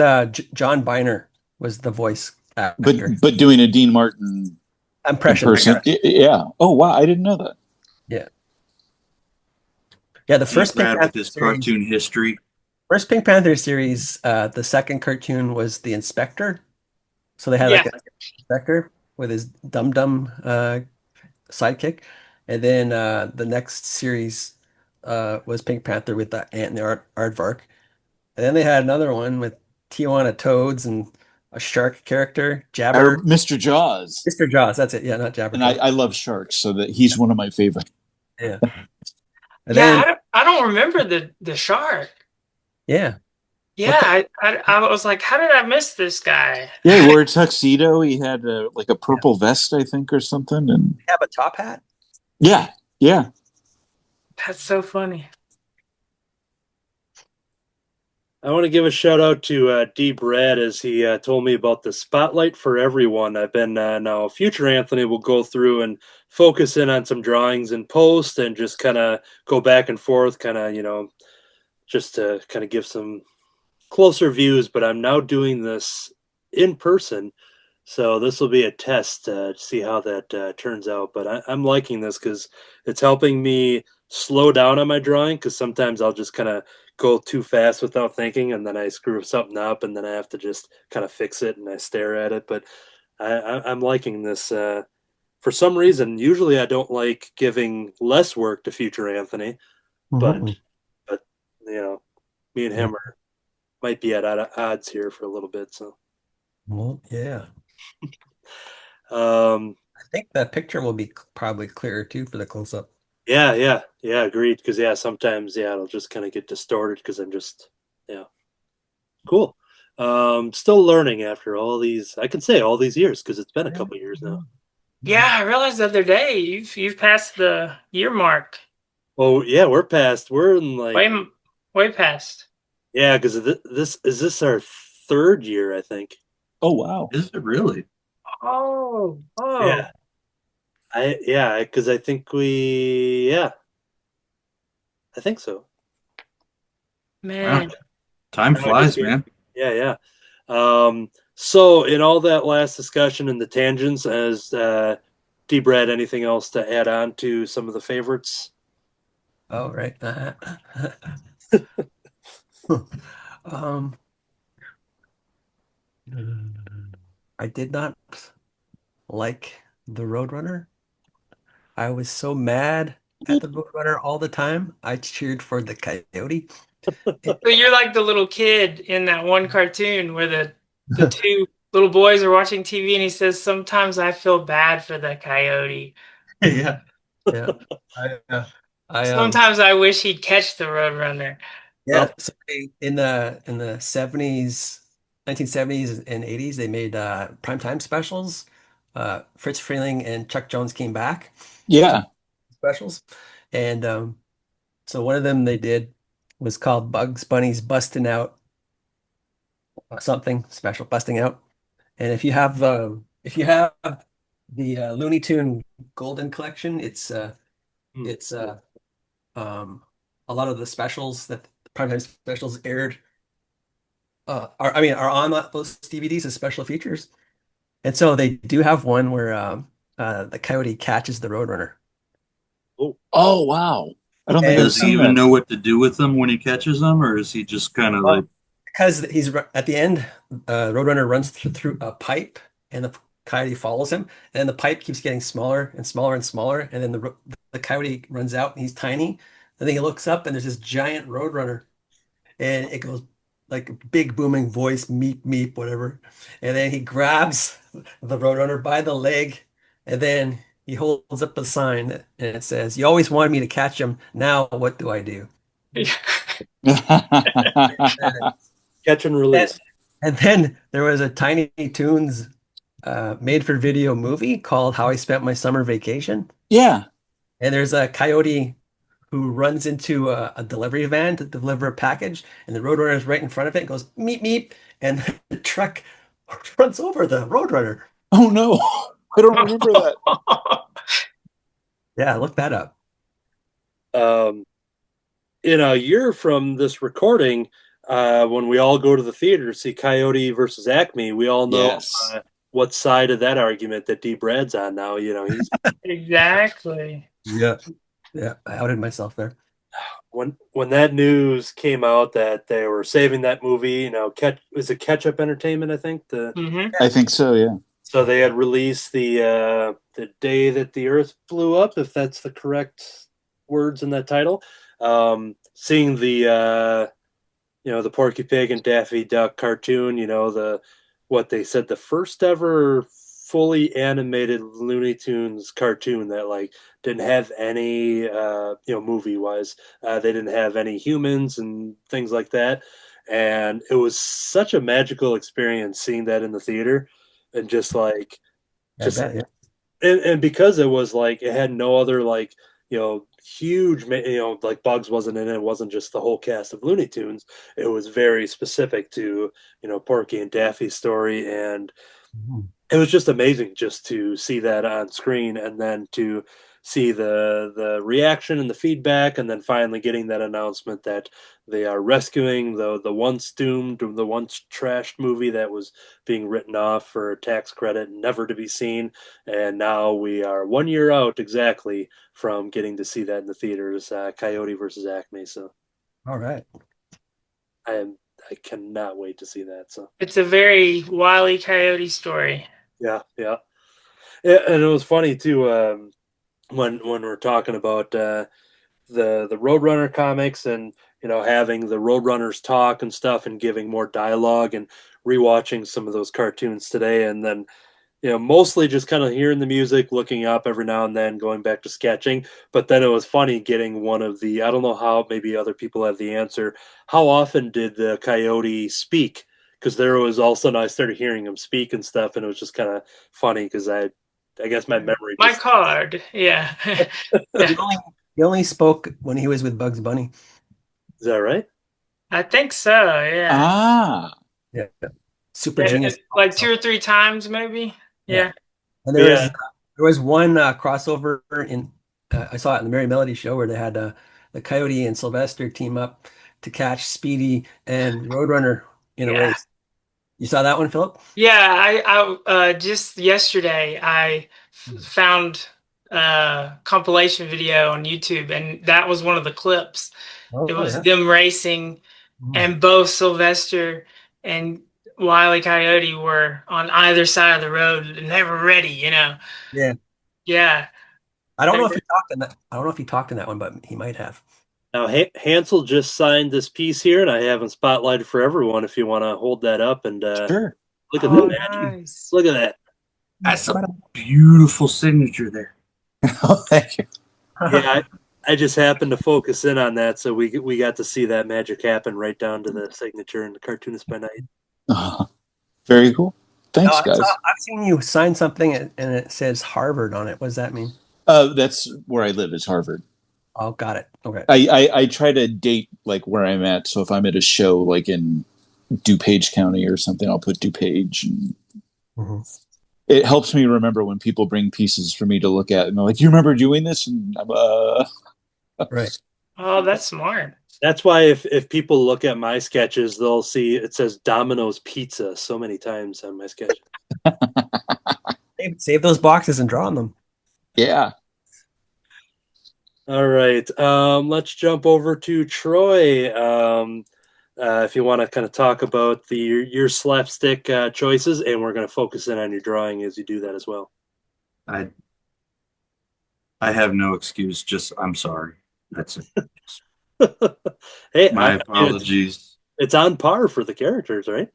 [SPEAKER 5] John Biner was the voice actor.
[SPEAKER 3] But doing a Dean Martin
[SPEAKER 5] Impression, I
[SPEAKER 3] person,
[SPEAKER 5] guess.
[SPEAKER 3] yeah. Oh wow, I didn't know that.
[SPEAKER 5] Yeah. Yeah, the
[SPEAKER 6] Deep Brad with his cartoon history.
[SPEAKER 5] First Pink Panther series, the second cartoon was the Inspector. So they had
[SPEAKER 4] Yeah.
[SPEAKER 5] like an inspector with his dum-dum sidekick. And then the next series was Pink Panther with the ant and the aardvark. And then they had another one with Tijuana Toads and a shark character,
[SPEAKER 3] Or
[SPEAKER 5] Jabber.
[SPEAKER 3] Mr. Jaws,
[SPEAKER 5] Mr. Jaws, that's it. Yeah, not Jabber.
[SPEAKER 3] and I love sharks, so that he's one of my favorite.
[SPEAKER 5] Yeah. And
[SPEAKER 4] Yeah,
[SPEAKER 5] then,
[SPEAKER 4] I don't remember the shark.
[SPEAKER 5] yeah.
[SPEAKER 4] Yeah, I was like, how did I miss this guy?
[SPEAKER 3] Yeah, he wore a tuxedo. He had like a purple vest, I think, or something. And
[SPEAKER 5] Have a top hat?
[SPEAKER 3] yeah, yeah.
[SPEAKER 4] That's so funny.
[SPEAKER 2] I want to give a shout out to D. Brad as he told me about the Spotlight for Everyone. I've been now future Anthony will go through and focus in on some drawings and post and just kind of go back and forth, kind of, just to kind of give some closer views. But I'm now doing this in person. So this will be a test to see how that turns out. But I'm liking this because it's helping me slow down on my drawing because sometimes I'll just kind of go too fast without thinking and then I screw something up and then I have to just kind of fix it and I stare at it. But I'm liking this. For some reason, usually I don't like giving less work to future Anthony, but
[SPEAKER 5] Mhm.
[SPEAKER 2] but me and him might be at odds here for a little bit. So
[SPEAKER 5] Well, yeah.
[SPEAKER 2] um,
[SPEAKER 5] I think that picture will be probably clearer too for the close-up.
[SPEAKER 2] yeah, agreed. Because sometimes it'll just kind of get distorted because I'm just cool. Still learning after all these. I can say all these years because it's been a couple years now.
[SPEAKER 4] Yeah, I realized the other day you've passed the year mark.
[SPEAKER 2] Oh yeah, we're past. We're in like
[SPEAKER 4] Way past.
[SPEAKER 2] yeah, because this our third year, I think.
[SPEAKER 3] Oh wow.
[SPEAKER 6] Is it really?
[SPEAKER 4] Oh.
[SPEAKER 2] Yeah, because I think I think so.
[SPEAKER 4] Man.
[SPEAKER 6] Wow. Time flies, man.
[SPEAKER 2] Yeah. So in all that last discussion and the tangents, has D. Brad anything else to add on to some of the favorites?
[SPEAKER 5] Oh, right. Um, I did not like the Roadrunner. I was so mad at the Roadrunner all the time. I cheered for the Coyote.
[SPEAKER 4] So you're like the little kid in that one cartoon where the two little boys are watching TV and he says, "Sometimes I feel bad for the coyote.
[SPEAKER 5] Yeah. Yeah. I
[SPEAKER 4] Sometimes I wish he'd catch the roadrunner."
[SPEAKER 5] Yeah, so in the 70s, 1970s and 80s, they made primetime specials. Fritz Freeling and Chuck Jones came back
[SPEAKER 3] Yeah.
[SPEAKER 5] specials. And so one of them they did was called Bugs Bunny's Busting Out, something special, Busting Out. And if you have the Looney Tune Golden Collection.
[SPEAKER 2] Hmm.
[SPEAKER 5] It's a lot of the specials that primetime specials aired are on those DVDs as special features. And so they do have one where the coyote catches the Roadrunner.
[SPEAKER 2] Oh,
[SPEAKER 3] Oh wow! I don't think
[SPEAKER 5] And
[SPEAKER 3] I've
[SPEAKER 6] Does he
[SPEAKER 3] seen
[SPEAKER 6] even
[SPEAKER 3] that.
[SPEAKER 6] know what to do with them when he catches them, or is he just kind of like,
[SPEAKER 5] because at the end, Roadrunner runs through a pipe, and the coyote follows him, and the pipe keeps getting smaller and smaller and smaller, and then the coyote runs out, and he's tiny, and then he looks up, and there's this giant Roadrunner, and it goes like big booming voice, meep meep, whatever, and then he grabs the Roadrunner by the leg, and then he holds up a sign, and it says, "You always wanted me to catch him. Now what do I do?"
[SPEAKER 2] catch and
[SPEAKER 5] And,
[SPEAKER 2] release.
[SPEAKER 5] and then there was a Tiny Toons made for video movie called How I Spent My Summer Vacation.
[SPEAKER 3] Yeah.
[SPEAKER 5] And there's a coyote who runs into a delivery van to deliver a package, and the Roadrunner is right in front of it and goes meep meep, and the truck runs over the Roadrunner.
[SPEAKER 3] Oh no, I don't remember that.
[SPEAKER 5] Yeah, look that up.
[SPEAKER 2] In a year from this recording, when we all go to the theater to see Coyote versus Acme, we all know
[SPEAKER 3] Yes.
[SPEAKER 2] what side of that argument that D. Brad's on now. He's
[SPEAKER 4] Exactly.
[SPEAKER 5] Yeah. Yeah, I outed myself there.
[SPEAKER 2] when that news came out that they were saving that movie. Was it Catch Up Entertainment? I think
[SPEAKER 3] I think so. Yeah.
[SPEAKER 2] so they had released the day that the Earth blew up, if that's the correct words in that title. Seeing the Porky Pig and Daffy Duck cartoon, what they said, the first ever fully animated Looney Tunes cartoon that like didn't have any movie wise, they didn't have any humans and things like that, and it was such a magical experience seeing that in the theater, and just like
[SPEAKER 5] I
[SPEAKER 2] just
[SPEAKER 5] bet, yeah.
[SPEAKER 2] and because it was like it had no other like huge like Bugs wasn't in it. It wasn't just the whole cast of Looney Tunes. It was very specific to Porky and Daffy's story, and
[SPEAKER 5] Mhm.
[SPEAKER 2] it was just amazing just to see that on screen, and then to see the reaction and the feedback, and then finally getting that announcement that they are rescuing the once doomed, the once trashed movie that was being written off for tax credit, never to be seen. And now we are 1 year out exactly from getting to see that in the theaters, Coyote versus Acme. So
[SPEAKER 5] All right.
[SPEAKER 2] I cannot wait to see that. So
[SPEAKER 4] It's a very Wile E. Coyote story.
[SPEAKER 2] yeah, yeah. Yeah, and it was funny too, when we're talking about the Roadrunner comics, and having the Roadrunners talk and stuff, and giving more dialogue, and rewatching some of those cartoons today, and then mostly just kind of hearing the music, looking up every now and then, going back to sketching. But then it was funny getting one of the, I don't know how, maybe other people have the answer. How often did the coyote speak? Because there was all of a sudden I started hearing him speak and stuff, and it was just kind of funny because I guess my memory
[SPEAKER 4] My
[SPEAKER 2] just
[SPEAKER 4] card. Yeah.
[SPEAKER 5] He only spoke when he was with Bugs Bunny.
[SPEAKER 2] is that right?
[SPEAKER 4] I think so. Yeah.
[SPEAKER 3] Ah.
[SPEAKER 5] Yeah. Super genius.
[SPEAKER 4] Like 2 or 3 times, maybe. Yeah.
[SPEAKER 5] And
[SPEAKER 2] Yeah.
[SPEAKER 5] there was one crossover in I saw it in the Merry Melody show where they had the Coyote and Sylvester team up to catch Speedy and Roadrunner in a
[SPEAKER 4] Yeah.
[SPEAKER 5] race. You saw that one, Philip?
[SPEAKER 4] Yeah. I just yesterday I found a compilation video on YouTube, and that was one of the clips. It was
[SPEAKER 5] yeah.
[SPEAKER 4] them racing, and both Sylvester and Wile E. Coyote were on either side of the road, and they were ready.
[SPEAKER 5] Yeah.
[SPEAKER 4] Yeah.
[SPEAKER 5] I don't know if he talked in that. I don't know if he talked in that one, but he might have.
[SPEAKER 2] Now Hansel just signed this piece here, and I have him spotlighted for everyone. If you want to hold that up and
[SPEAKER 3] Sure.
[SPEAKER 2] look at
[SPEAKER 4] Oh,
[SPEAKER 2] the magic.
[SPEAKER 4] nice.
[SPEAKER 2] Look at that.
[SPEAKER 6] that's a beautiful signature there.
[SPEAKER 3] Oh, thank you.
[SPEAKER 2] Yeah, I just happened to focus in on that, so we got to see that magic happen right down to the signature in the Cartoonist by Night.
[SPEAKER 3] Very cool. Thanks, guys.
[SPEAKER 5] I've seen you sign something and it says Harvard on it. What does that mean?
[SPEAKER 3] That's where I live. Is Harvard.
[SPEAKER 5] Oh, got it. Okay.
[SPEAKER 3] I try to date like where I'm at. So if I'm at a show like in DuPage County or something, I'll put DuPage. And it helps me remember when people bring pieces for me to look at, and they're like, "You remember doing this?" And
[SPEAKER 5] Right.
[SPEAKER 4] Oh, that's smart.
[SPEAKER 2] That's why if people look at my sketches, they'll see it says Domino's Pizza so many times on my sketch.
[SPEAKER 5] Save those boxes and draw on them.
[SPEAKER 3] yeah.
[SPEAKER 2] All right, let's jump over to Troy. If you want to kind of talk about your slapstick choices, and we're going to focus in on your drawing as you do that as well.
[SPEAKER 6] I have no excuse. Just I'm sorry. That's it.
[SPEAKER 2] Hey,
[SPEAKER 6] My apologies.
[SPEAKER 2] It's on par for the characters, right?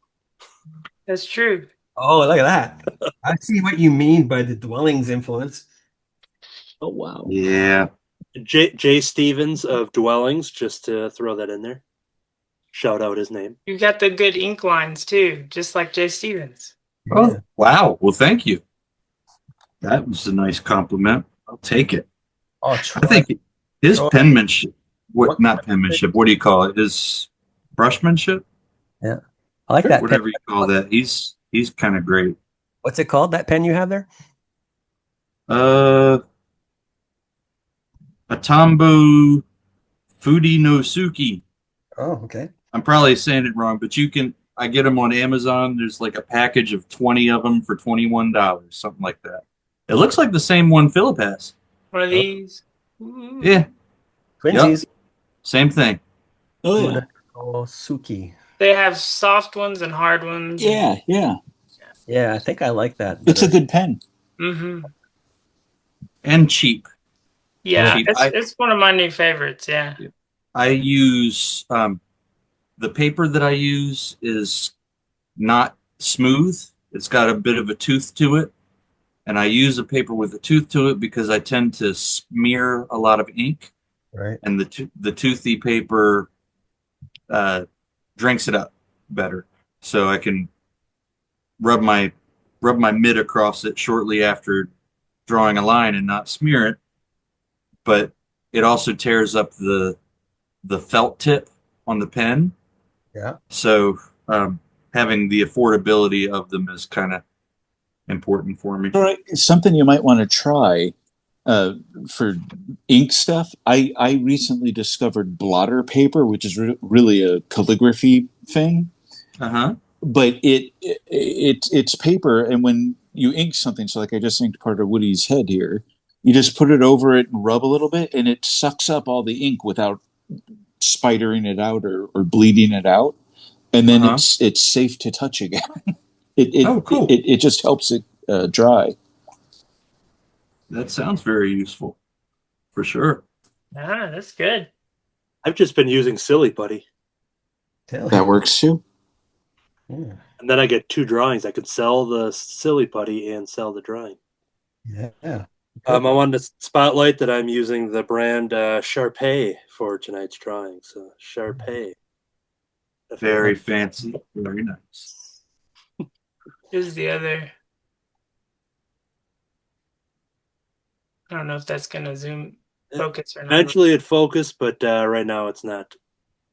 [SPEAKER 4] That's true.
[SPEAKER 5] Oh, look at that. I see what you mean by the dwellings influence.
[SPEAKER 3] Oh wow.
[SPEAKER 6] Yeah.
[SPEAKER 2] Jay Stevens of Dwellings, just to throw that in there. Shout out his name.
[SPEAKER 4] You got the good ink lines too, just like Jay Stevens.
[SPEAKER 6] Oh, wow. Well, thank you. That was a nice compliment. I'll take it.
[SPEAKER 5] Oh, Troy.
[SPEAKER 6] I think his
[SPEAKER 5] Troy.
[SPEAKER 6] penmanship,
[SPEAKER 5] What-
[SPEAKER 6] not penmanship, what do you call it? His brushmanship?
[SPEAKER 5] Yeah. I like that
[SPEAKER 6] Whatever
[SPEAKER 5] pen.
[SPEAKER 6] you call that. He's kind of great.
[SPEAKER 5] What's it called, that pen you have there?
[SPEAKER 6] Atambo Fudinosuke.
[SPEAKER 5] Oh, okay.
[SPEAKER 6] I'm probably saying it wrong, but I get them on Amazon. There's like a package of 20 of them for $21, something like that. It looks like the same one Philip has.
[SPEAKER 4] One of these. Ooh.
[SPEAKER 6] Yeah,
[SPEAKER 5] Twinsies.
[SPEAKER 6] same thing.
[SPEAKER 3] Oh yeah.
[SPEAKER 5] Oh, Suki.
[SPEAKER 4] They have soft ones and hard ones.
[SPEAKER 3] Yeah, yeah.
[SPEAKER 5] Yeah, I think I like that.
[SPEAKER 3] It's a
[SPEAKER 5] better.
[SPEAKER 3] good pen.
[SPEAKER 4] Mm-hmm.
[SPEAKER 6] And cheap.
[SPEAKER 4] Yeah,
[SPEAKER 6] Cheap.
[SPEAKER 4] it's one of my new favorites. Yeah.
[SPEAKER 6] I use the paper that I use is not smooth. It's got a bit of a tooth to it. And I use a paper with a tooth to it because I tend to smear a lot of ink.
[SPEAKER 5] Right.
[SPEAKER 6] And the toothy paper drinks it up better. So I can rub my mitt across it shortly after drawing a line and not smear it. But it also tears up the felt tip on the pen.
[SPEAKER 5] Yeah.
[SPEAKER 6] So having the affordability of them is kind of important for me.
[SPEAKER 3] All right. Something you might want to try for ink stuff. I recently discovered blotter paper, which is really a calligraphy thing.
[SPEAKER 6] Uh-huh.
[SPEAKER 3] But it's paper, and when you ink something, so like I just inked part of Woody's head here, you just put it over it and rub a little bit, and it sucks up all the ink without spidering it out or bleeding it out, and then it's safe to touch again.
[SPEAKER 6] Cool.
[SPEAKER 3] It just helps it dry.
[SPEAKER 6] That sounds very useful, for sure.
[SPEAKER 4] Ah, that's good.
[SPEAKER 2] I've just been using Silly Putty,
[SPEAKER 3] That works too.
[SPEAKER 5] Yeah.
[SPEAKER 2] and then I get two drawings. I could sell the Silly Putty and sell the drawing.
[SPEAKER 5] Yeah.
[SPEAKER 2] I wanted to spotlight that I'm using the brand Sharpay for tonight's drawing. So Sharpay.
[SPEAKER 6] Very fancy. Very nice.
[SPEAKER 4] Here's the other. I don't know if that's gonna zoom focus or not.
[SPEAKER 2] Eventually it focused, but right now it's not.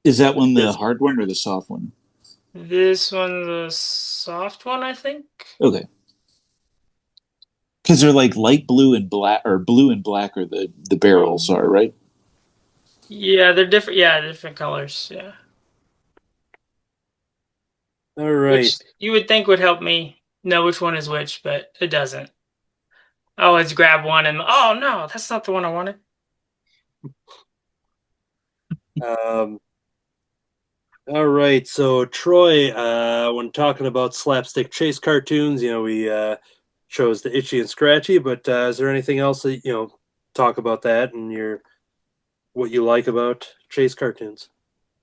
[SPEAKER 3] Is that one the hard one or the soft one?
[SPEAKER 4] This one, the soft one, I think.
[SPEAKER 3] Okay. Because they're like light blue and black, or blue and black are the barrels are, right?
[SPEAKER 4] Yeah, they're different. Yeah, different colors. Yeah.
[SPEAKER 2] All right.
[SPEAKER 4] Which you would think would help me know which one is which, but it doesn't. I always grab one and, oh no, that's not the one I wanted.
[SPEAKER 2] All right. So Troy, when talking about slapstick chase cartoons, we chose the Itchy and Scratchy, but is there anything else that talk about that and what you like about chase cartoons?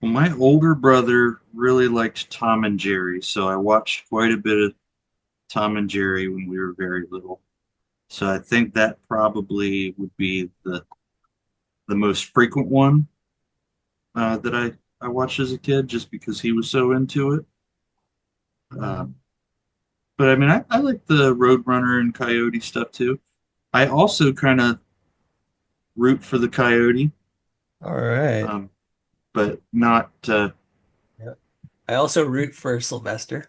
[SPEAKER 6] Well, my older brother really liked Tom and Jerry, so I watched quite a bit of Tom and Jerry when we were very little. So I think that probably would be the most frequent one that I watched as a kid, just because he was so into it. But I mean, I like the Roadrunner and Coyote stuff too. I also kind of root for the Coyote.
[SPEAKER 5] All right.
[SPEAKER 6] But not.
[SPEAKER 5] I also root for Sylvester.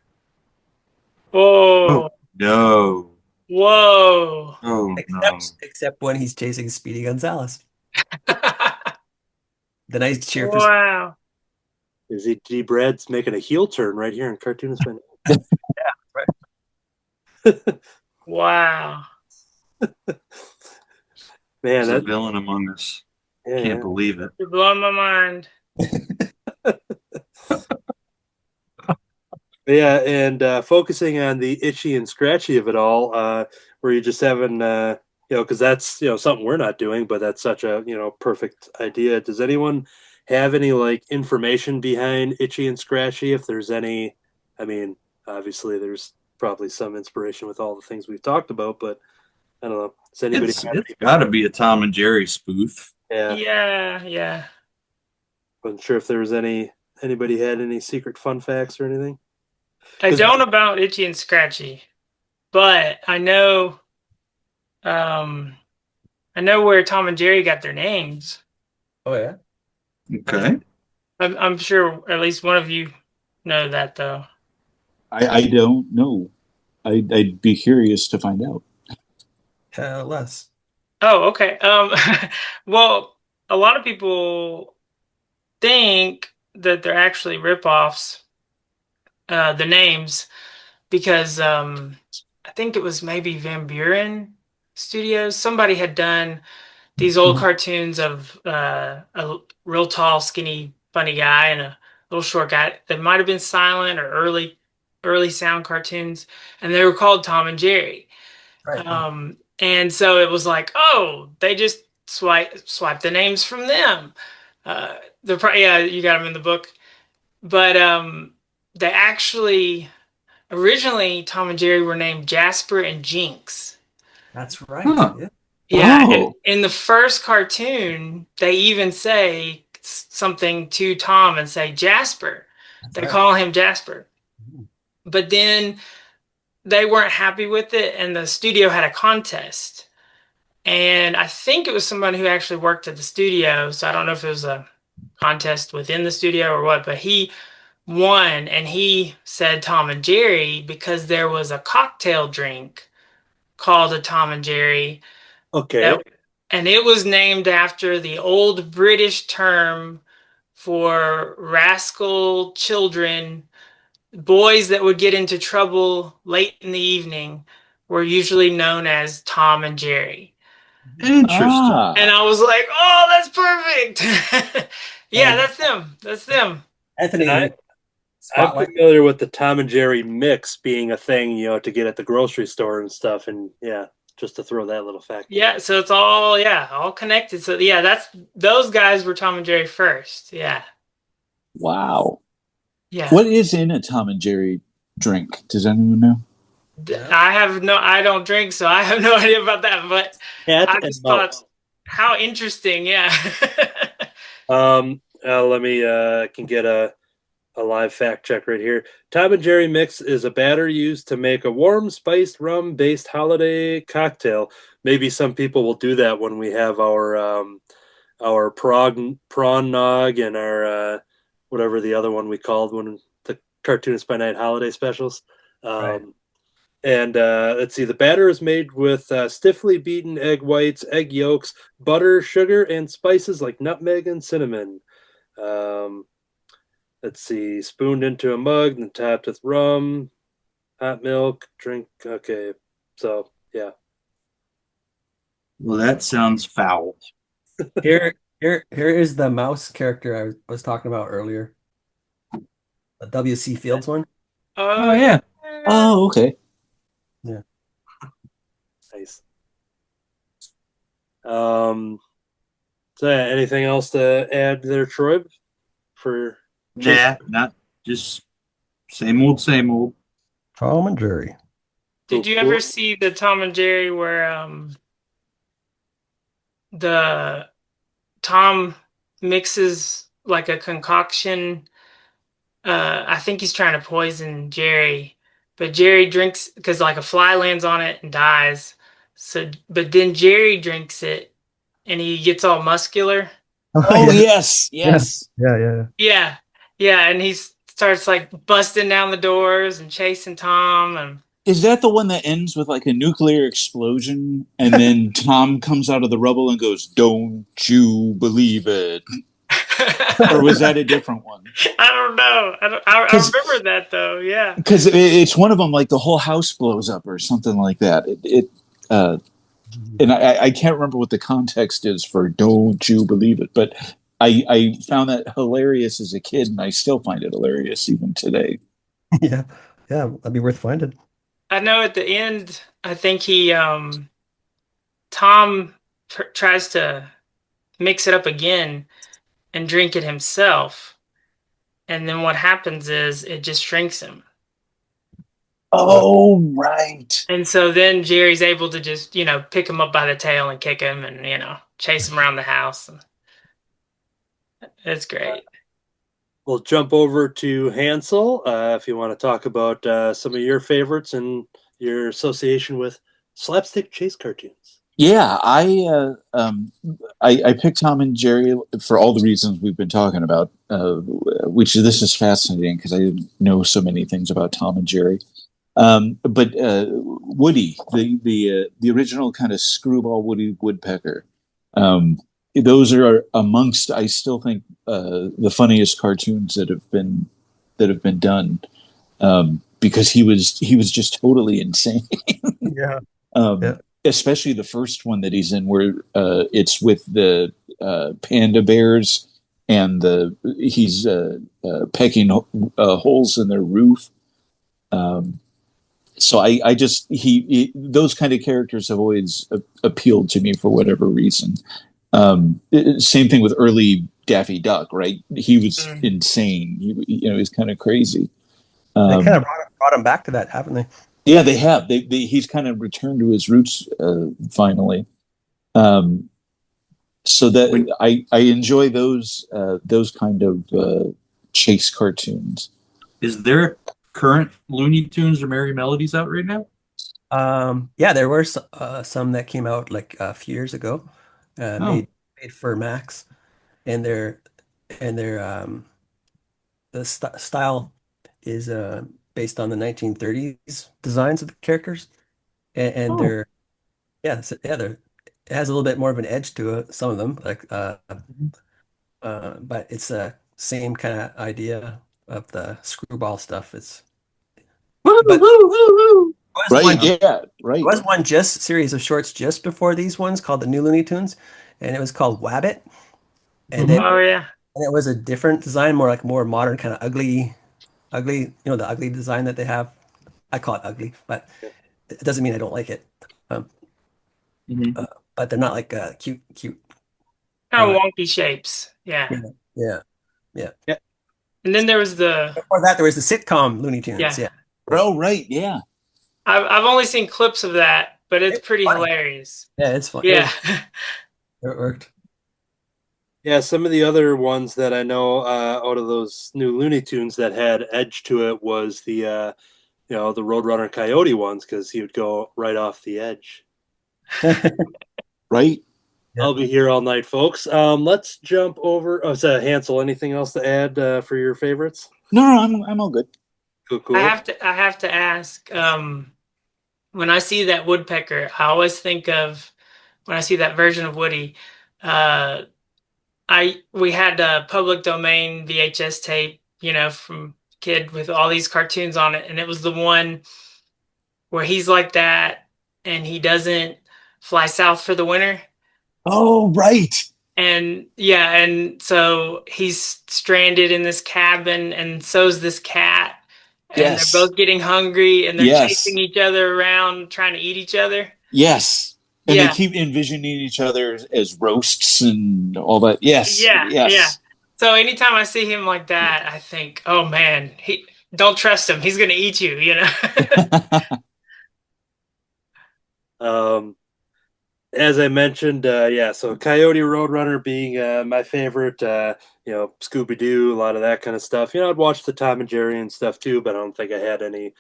[SPEAKER 4] Oh,
[SPEAKER 6] No.
[SPEAKER 4] Whoa.
[SPEAKER 6] Oh no.
[SPEAKER 5] Except when he's chasing Speedy Gonzales. The nice cheer for
[SPEAKER 4] Wow.
[SPEAKER 2] Is he D. Brad's making a heel turn right here in Cartoonist by Night?
[SPEAKER 4] Wow.
[SPEAKER 2] Man,
[SPEAKER 6] There's a
[SPEAKER 2] that
[SPEAKER 6] villain among us.
[SPEAKER 2] yeah,
[SPEAKER 6] Can't
[SPEAKER 2] yeah.
[SPEAKER 6] believe it.
[SPEAKER 4] You're blowing my mind.
[SPEAKER 2] Yeah, and focusing on the itchy and scratchy of it all, where you're just having, because that's something we're not doing, but that's such a perfect idea. Does anyone have any like information behind itchy and scratchy? If there's any, I mean, obviously there's probably some inspiration with all the things we've talked about, but I don't know. Does anybody
[SPEAKER 6] It's
[SPEAKER 2] have any?
[SPEAKER 6] got to be a Tom and Jerry spoof.
[SPEAKER 2] Yeah,
[SPEAKER 4] Yeah.
[SPEAKER 2] wasn't sure if there was anybody had any secret fun facts or anything.
[SPEAKER 4] I
[SPEAKER 2] 'Cause-
[SPEAKER 4] don't about Itchy and Scratchy, but I know where Tom and Jerry got their names.
[SPEAKER 5] Oh yeah.
[SPEAKER 6] Okay.
[SPEAKER 4] I'm sure at least one of you know that though.
[SPEAKER 3] I don't know. I'd be curious to find out.
[SPEAKER 5] Less.
[SPEAKER 4] Oh, okay. Well, a lot of people think that they're actually ripoffs, the names, because I think it was maybe Van Buren Studios. Somebody had done these old cartoons of a real tall, skinny, funny guy and a little short guy that might have been silent or early sound cartoons, and they were called Tom and Jerry.
[SPEAKER 5] Right.
[SPEAKER 4] And so it was like, oh, they just swipe the names from them. Yeah, you got them in the book, but they actually originally Tom and Jerry were named Jasper and Jinx.
[SPEAKER 5] That's right.
[SPEAKER 6] Huh.
[SPEAKER 5] Yeah.
[SPEAKER 4] Yeah,
[SPEAKER 3] Oh.
[SPEAKER 4] in the first cartoon, they even say something to Tom and say Jasper. They
[SPEAKER 5] right.
[SPEAKER 4] call him Jasper. But then they weren't happy with it, and the studio had a contest. And I think it was someone who actually worked at the studio, so I don't know if it was a contest within the studio or what, but he won, and he said Tom and Jerry because there was a cocktail drink called a Tom and Jerry.
[SPEAKER 2] Okay.
[SPEAKER 4] And it was named after the old British term for rascal children, boys that would get into trouble late in the evening were usually known as Tom and Jerry.
[SPEAKER 6] Interesting.
[SPEAKER 4] And I was like, oh, that's perfect. Yeah, that's them. That's them.
[SPEAKER 5] Anthony,
[SPEAKER 2] I'm
[SPEAKER 5] Spotlight.
[SPEAKER 2] familiar with the Tom and Jerry mix being a thing, to get at the grocery store and stuff. And yeah, just to throw that little fact.
[SPEAKER 4] Yeah, so it's all connected. So yeah, those guys were Tom and Jerry first. Yeah.
[SPEAKER 3] Wow.
[SPEAKER 4] Yeah.
[SPEAKER 3] What is in a Tom and Jerry drink? Does anyone know?
[SPEAKER 4] I don't drink, so I have no idea about that, but
[SPEAKER 2] Cat
[SPEAKER 4] I
[SPEAKER 2] and
[SPEAKER 4] just
[SPEAKER 2] mouse.
[SPEAKER 4] thought how interesting. Yeah.
[SPEAKER 2] Let me can get a live fact check right here. Tom and Jerry mix is a batter used to make a warm spiced rum based holiday cocktail. Maybe some people will do that when we have our prawn nog and our whatever the other one we called when the Cartoonist by Night holiday specials.
[SPEAKER 5] Right.
[SPEAKER 2] And let's see, the batter is made with stiffly beaten egg whites, egg yolks, butter, sugar, and spices like nutmeg and cinnamon. Let's see, spooned into a mug and topped with rum, hot milk, drink. Okay, so yeah.
[SPEAKER 6] Well, that sounds foul.
[SPEAKER 5] Here is the mouse character I was talking about earlier. The W.C. Fields one.
[SPEAKER 6] Oh yeah.
[SPEAKER 3] Oh, okay.
[SPEAKER 5] Yeah.
[SPEAKER 2] Nice. So yeah, anything else to add there, Troy? For
[SPEAKER 6] Nah, not just same old, same old.
[SPEAKER 5] Tom and Jerry.
[SPEAKER 4] Did you ever see the Tom and Jerry where the Tom mixes like a concoction? I think he's trying to poison Jerry, but Jerry drinks because like a fly lands on it and dies. So, but then Jerry drinks it and he gets all muscular.
[SPEAKER 3] Oh, yes. Yes.
[SPEAKER 5] Yeah.
[SPEAKER 4] Yeah, and he starts like busting down the doors and chasing Tom, and
[SPEAKER 3] Is that the one that ends with like a nuclear explosion and then Tom comes out of the rubble and goes, "Don't you believe it?" Or was that a different one?
[SPEAKER 4] I don't know. I
[SPEAKER 3] Because
[SPEAKER 4] remember that though. Yeah.
[SPEAKER 3] it's one of them, like the whole house blows up or something like that. Uh, and I can't remember what the context is for "Don't you believe it," but I found that hilarious as a kid, and I still find it hilarious even today.
[SPEAKER 5] Yeah, yeah, that'd be worth finding.
[SPEAKER 4] I know at the end, I think Tom tries to mix it up again and drink it himself. And then what happens is it just shrinks him.
[SPEAKER 3] Oh, right.
[SPEAKER 4] And so then Jerry's able to just, pick him up by the tail and kick him and, chase him around the house. It's great.
[SPEAKER 2] We'll jump over to Hansel if you want to talk about some of your favorites and your association with slapstick chase cartoons.
[SPEAKER 3] Yeah, I picked Tom and Jerry for all the reasons we've been talking about. Which this is fascinating because I didn't know so many things about Tom and Jerry. But Woody, the original kind of screwball Woody Woodpecker, those are amongst, I still think, the funniest cartoons that have been done. Because he was just totally insane.
[SPEAKER 5] Yeah.
[SPEAKER 3] Um,
[SPEAKER 5] Yeah.
[SPEAKER 3] Especially the first one that he's in, where it's with the panda bears, and he's pecking holes in their roof. So I just those kind of characters have always appealed to me for whatever reason. Same thing with early Daffy Duck, right? He was insane. He's kind of crazy.
[SPEAKER 5] They kind of brought him back to that, haven't they?
[SPEAKER 3] Yeah, they have. He's kind of returned to his roots finally. So that I enjoy those kind of chase cartoons.
[SPEAKER 6] Is there current Looney Tunes or Merry Melodies out right now?
[SPEAKER 5] Yeah, there were some that came out like a few years ago, made for Max, and their the style is based on the 1930s designs of the characters, and they're they're it has a little bit more of an edge to it, some of them, like but it's the same kind of idea of the screwball stuff. It's but was
[SPEAKER 3] Right?
[SPEAKER 5] one
[SPEAKER 3] Yeah. Right.
[SPEAKER 5] was one just series of shorts just before these ones called the New Looney Tunes, and it was called Wabbit, and then
[SPEAKER 4] Oh yeah.
[SPEAKER 5] and it was a different design, more modern, kind of ugly, the ugly design that they have. I call it ugly, but it doesn't mean I don't like it. Um,
[SPEAKER 6] Mm-hmm.
[SPEAKER 5] but they're not like cute.
[SPEAKER 4] Kind of wonky shapes. Yeah.
[SPEAKER 5] Yeah, yeah.
[SPEAKER 4] And then there was the
[SPEAKER 5] Before that, there was the sitcom Looney Tunes.
[SPEAKER 4] yeah.
[SPEAKER 5] Yeah,
[SPEAKER 3] Oh, right. Yeah.
[SPEAKER 4] I've only seen clips of that, but it's pretty
[SPEAKER 5] funny.
[SPEAKER 4] hilarious.
[SPEAKER 5] Yeah, it's fun.
[SPEAKER 4] Yeah.
[SPEAKER 5] It worked.
[SPEAKER 2] Yeah, some of the other ones that I know out of those new Looney Tunes that had edge to it was the Roadrunner Coyote ones, because he would go right off the edge.
[SPEAKER 3] Right.
[SPEAKER 5] Yeah.
[SPEAKER 2] I'll be here all night, folks. Let's jump over. Oh, so Hansel, anything else to add for your favorites?
[SPEAKER 3] No, I'm all good.
[SPEAKER 2] Cool.
[SPEAKER 4] I have to ask, when I see that woodpecker, I always think of when I see that version of Woody, we had a public domain VHS tape, from kid with all these cartoons on it, and it was the one where he's like that and he doesn't fly south for the winter.
[SPEAKER 3] Oh, right.
[SPEAKER 4] And yeah, and so he's stranded in this cabin, and so's this cat, and
[SPEAKER 3] Yes.
[SPEAKER 4] they're both getting hungry, and they're
[SPEAKER 3] Yes.
[SPEAKER 4] chasing each other around, trying to eat each other.
[SPEAKER 3] Yes. And
[SPEAKER 4] Yeah.
[SPEAKER 3] they keep envisioning each other as roasts and all that. Yes.
[SPEAKER 4] Yeah,
[SPEAKER 3] Yes.
[SPEAKER 4] yeah. So anytime I see him like that, I think, oh man, he don't trust him. He's gonna eat you,
[SPEAKER 2] As I mentioned, so Coyote Roadrunner being my favorite, Scooby Doo, a lot of that kind of stuff. I'd watch the Tom and Jerry and stuff too, but I don't think I had any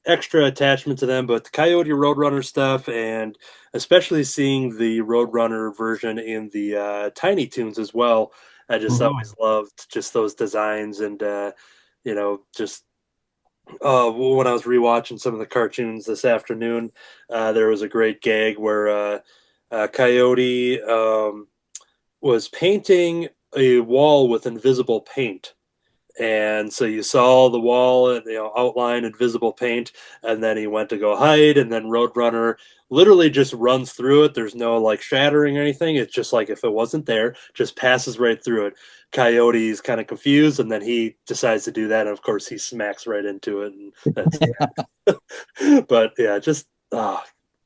[SPEAKER 2] extra attachment to them. But the Coyote Roadrunner stuff, and especially seeing the Roadrunner version in the Tiny Toons as well, I just always loved just those designs and just When I was rewatching some of the cartoons this afternoon, there was a great gag where Coyote was painting a wall with invisible paint. And so you saw the wall and outline invisible paint, and then he went to go hide, and then Roadrunner literally just runs through it. There's no like shattering or anything. It's just like if it wasn't there, just passes right through it. Coyote's kind of confused, and then he decides to do that, and of course he smacks right into it, and that's. But yeah, just I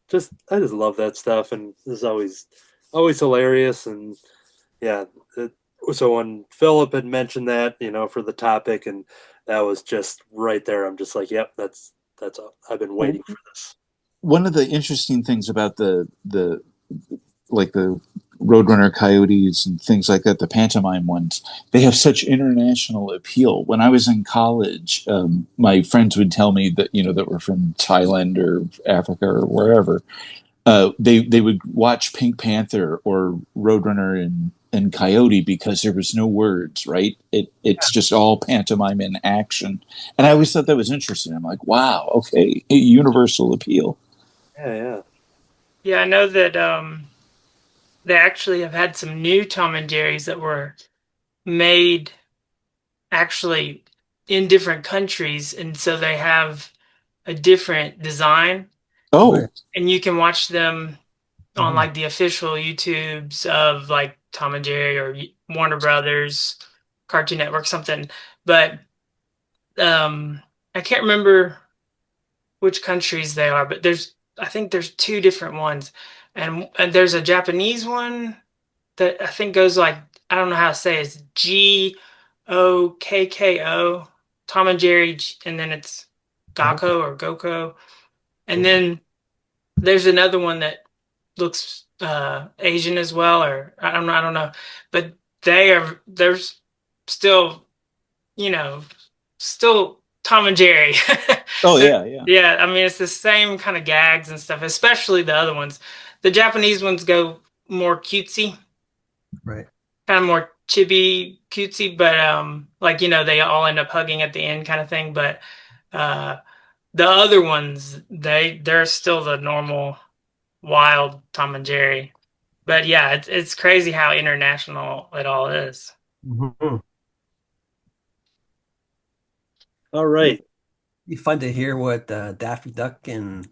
[SPEAKER 2] just love that stuff, and it's always hilarious, and yeah. So when Philip had mentioned that, for the topic, and that was just right there, I'm just like, yep, that's all. I've been waiting for this.
[SPEAKER 3] One of the interesting things about the like the Roadrunner Coyotes and things like that, the pantomime ones, they have such international appeal. When I was in college, my friends would tell me that that were from Thailand or Africa or wherever. They would watch Pink Panther or Roadrunner and Coyote because there was no words, right? It's just all pantomime in action, and I always thought that was interesting. I'm like, wow, okay, universal appeal.
[SPEAKER 2] Yeah, yeah.
[SPEAKER 4] Yeah, I know that they actually have had some new Tom and Jerry's that were made actually in different countries, and so they have a different design,
[SPEAKER 3] Oh,
[SPEAKER 4] and you can watch them on
[SPEAKER 5] Mhm.
[SPEAKER 4] like the official YouTubes of like Tom and Jerry or Warner Brothers, Cartoon Network, something. But I can't remember which countries they are, but I think there's two different ones, and there's a Japanese one that I think goes like, I don't know how to say it. It's Gokko, Tom and Jerry, and then it's
[SPEAKER 5] Okay.
[SPEAKER 4] Gakko or Goko, and then there's another one that looks Asian as well, or I don't know, but there's still you know still Tom and Jerry.
[SPEAKER 3] oh yeah, yeah.
[SPEAKER 4] Yeah, I mean it's the same kind of gags and stuff, especially the other ones. The Japanese ones go more cutesy,
[SPEAKER 5] Right.
[SPEAKER 4] kind of more chibi cutesy, but like they all end up hugging at the end kind of thing. But uh, the other ones they're still the normal wild Tom and Jerry. But yeah, it's crazy how international it all is.
[SPEAKER 5] Mhm.
[SPEAKER 2] All right.
[SPEAKER 5] Be fun to hear what Daffy Duck and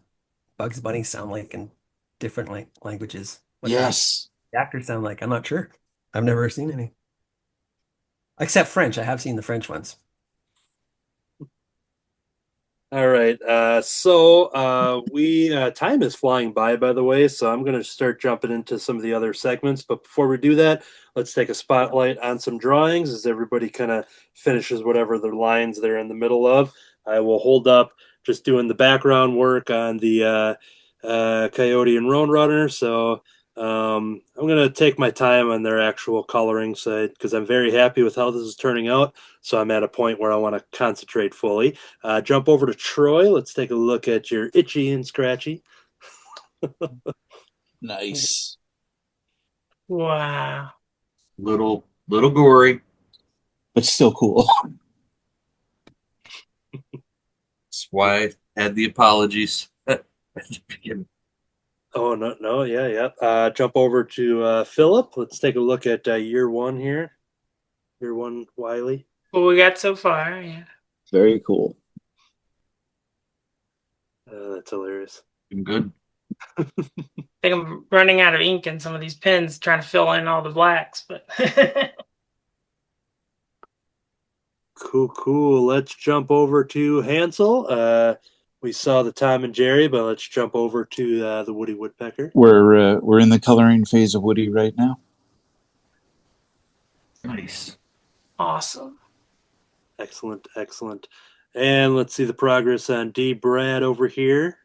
[SPEAKER 5] Bugs Bunny sound like in different languages. What
[SPEAKER 3] Yes.
[SPEAKER 5] the actors sound like. I'm not sure. I've never seen any. Except French. I have seen the French ones.
[SPEAKER 2] All right. We time is flying by the way. So I'm going to start jumping into some of the other segments. But before we do that, let's take a spotlight on some drawings as everybody kind of finishes whatever their lines they're in the middle of. I will hold up just doing the background work on the Coyote and Roadrunner. So I'm going to take my time on their actual coloring side because I'm very happy with how this is turning out. So I'm at a point where I want to concentrate fully. Jump over to Troy. Let's take a look at your itchy and scratchy.
[SPEAKER 3] Nice.
[SPEAKER 4] Wow.
[SPEAKER 6] Little gory.
[SPEAKER 3] But still cool.
[SPEAKER 6] That's why I had the apologies at the beginning.
[SPEAKER 2] Oh no, no, yeah, yeah. Jump over to Philip. Let's take a look at year one here. Year one, Wiley.
[SPEAKER 4] What we got so far, yeah.
[SPEAKER 3] Very cool.
[SPEAKER 2] That's hilarious.
[SPEAKER 6] Good.
[SPEAKER 4] I think I'm running out of ink in some of these pens trying to fill in all the blacks, but
[SPEAKER 2] Cool, cool. Let's jump over to Hansel. We saw the Tom and Jerry, but let's jump over to the Woody Woodpecker.
[SPEAKER 3] We're in the coloring phase of Woody right now.
[SPEAKER 6] Nice.
[SPEAKER 4] awesome.
[SPEAKER 2] Excellent, excellent. And let's see the progress on D. Brad over here.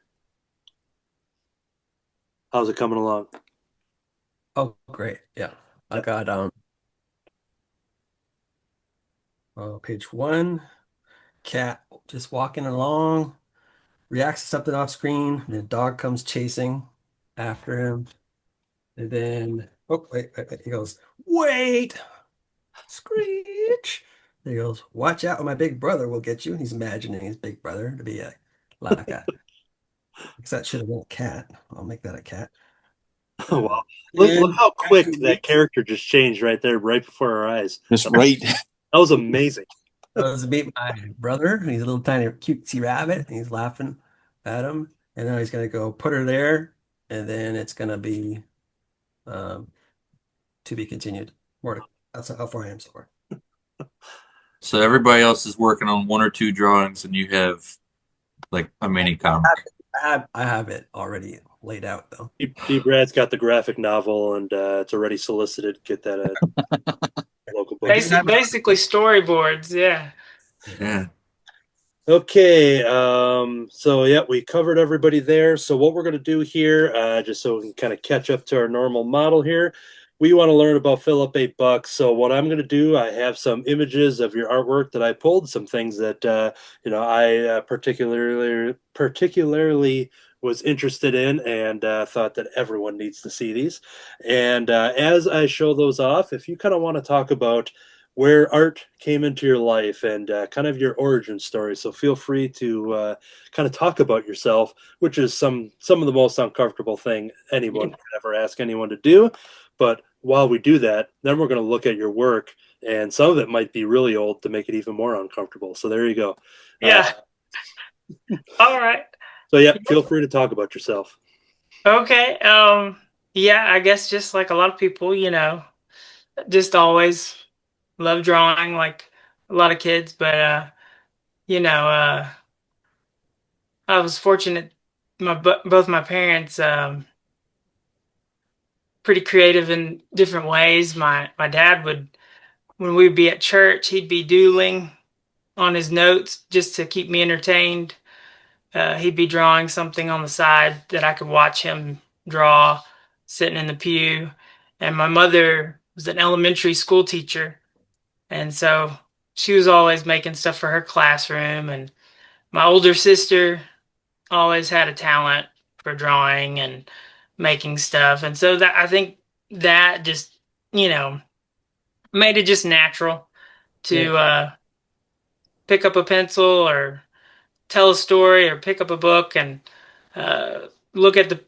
[SPEAKER 2] How's it coming along?
[SPEAKER 5] Oh, great. Yeah. I got page one, cat just walking along, reacts to something off screen, and the dog comes chasing after him. And then, oh, wait, he goes, wait, screech. He goes, "Watch out, my big brother will get you." And he's imagining his big brother to be like a, I guess that should have been a cat. I'll make that a cat.
[SPEAKER 2] Oh, wow. Look
[SPEAKER 5] And
[SPEAKER 2] how quick
[SPEAKER 5] after
[SPEAKER 2] that
[SPEAKER 5] weeks,
[SPEAKER 2] character just changed right there, right before our eyes.
[SPEAKER 3] Just right.
[SPEAKER 2] That was amazing.
[SPEAKER 5] goes to meet my brother. He's a little tiny cutesy rabbit. And he's laughing at him. And now he's going to go put her there. And then it's going to be um, to be continued. That's how far I am so far.
[SPEAKER 6] So everybody else is working on one or two drawings, and you have like a mini comic.
[SPEAKER 5] I have it already laid out though.
[SPEAKER 2] D. Brad's got the graphic novel, and it's already solicited. Get that at local book.
[SPEAKER 4] Basically storyboards, yeah.
[SPEAKER 6] Yeah.
[SPEAKER 2] Okay, so yeah, we covered everybody there. So what we're going to do here, just so we can kind of catch up to our normal model here, we want to learn about Philip A. Buck. So what I'm going to do, I have some images of your artwork that I pulled, some things that I particularly was interested in, and thought that everyone needs to see these. And as I show those off, if you kind of want to talk about where art came into your life and kind of your origin story. So feel free to kind of talk about yourself, which is some of the most uncomfortable thing anyone could ever ask anyone to do. But while we do that, then we're going to look at your work, and some of it might be really old to make it even more uncomfortable. So there you go.
[SPEAKER 4] Yeah. All right.
[SPEAKER 2] So yeah, feel free to talk about yourself.
[SPEAKER 4] Okay. Yeah, I guess just like a lot of people, just always love drawing like a lot of kids, but I was fortunate both my parents pretty creative in different ways. My dad would, when we would be at church, he'd be doodling on his notes just to keep me entertained. He'd be drawing something on the side that I could watch him draw sitting in the pew. And my mother was an elementary school teacher. And so she was always making stuff for her classroom. And my older sister always had a talent for drawing and making stuff. And so that I think that just, made it just natural to pick up a pencil or tell a story or pick up a book and look at the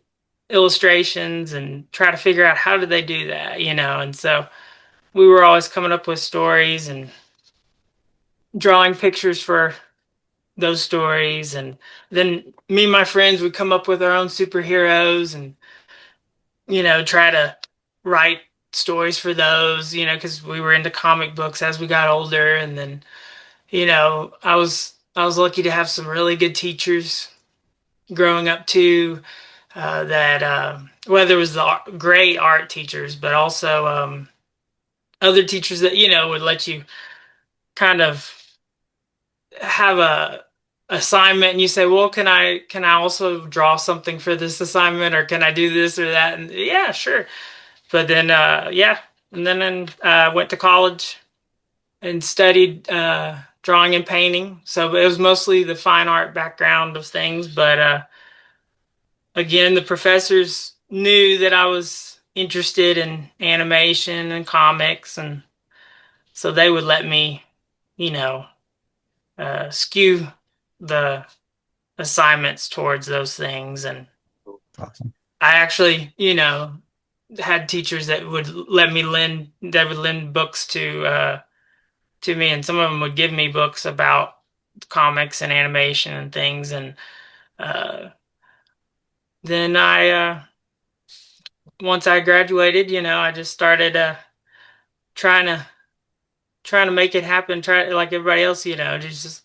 [SPEAKER 4] illustrations and try to figure out how did they do that, and so we were always coming up with stories and drawing pictures for those stories, and then me and my friends would come up with our own superheroes and try to write stories for those, because we were into comic books as we got older. And then I was lucky to have some really good teachers growing up too, that whether it was the great art teachers, but also other teachers that would let you kind of have a assignment, and you say, well, can I also draw something for this assignment, or can I do this or that? And yeah, sure. But then yeah, and then went to college and studied drawing and painting. So it was mostly the fine art background of things, but again, the professors knew that I was interested in animation and comics, and so they would let me, skew the assignments towards those things. And
[SPEAKER 3] Awesome.
[SPEAKER 4] I actually, had teachers that would lend books to me, and some of them would give me books about comics and animation and things. And then once I graduated, I just started trying to make it happen. Try like everybody else, just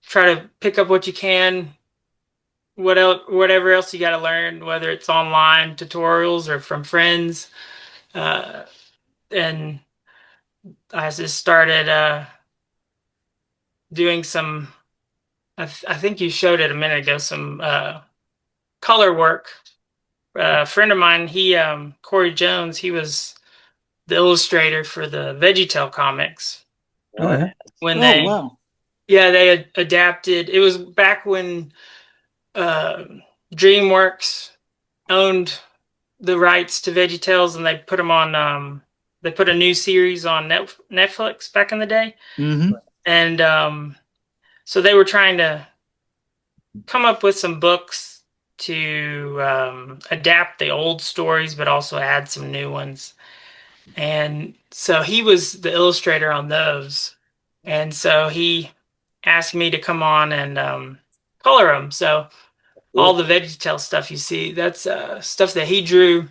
[SPEAKER 4] try to pick up what you can. Whatever else you got to learn, whether it's online tutorials or from friends, and I just started doing some. I think you showed it a minute ago. Some color work. A friend of mine, Corey Jones, he was the illustrator for the VeggieTale comics.
[SPEAKER 5] Oh yeah.
[SPEAKER 4] When
[SPEAKER 3] Wow.
[SPEAKER 4] they had adapted. It was back when DreamWorks owned the rights to VeggieTales, and they put them on they put a new series on Netflix back in the day.
[SPEAKER 3] Mm-hmm.
[SPEAKER 4] And so they were trying to come up with some books to adapt the old stories, but also add some new ones. And so he was the illustrator on those. And so he asked me to come on and color them. So all the VeggieTale stuff you see, that's stuff that he drew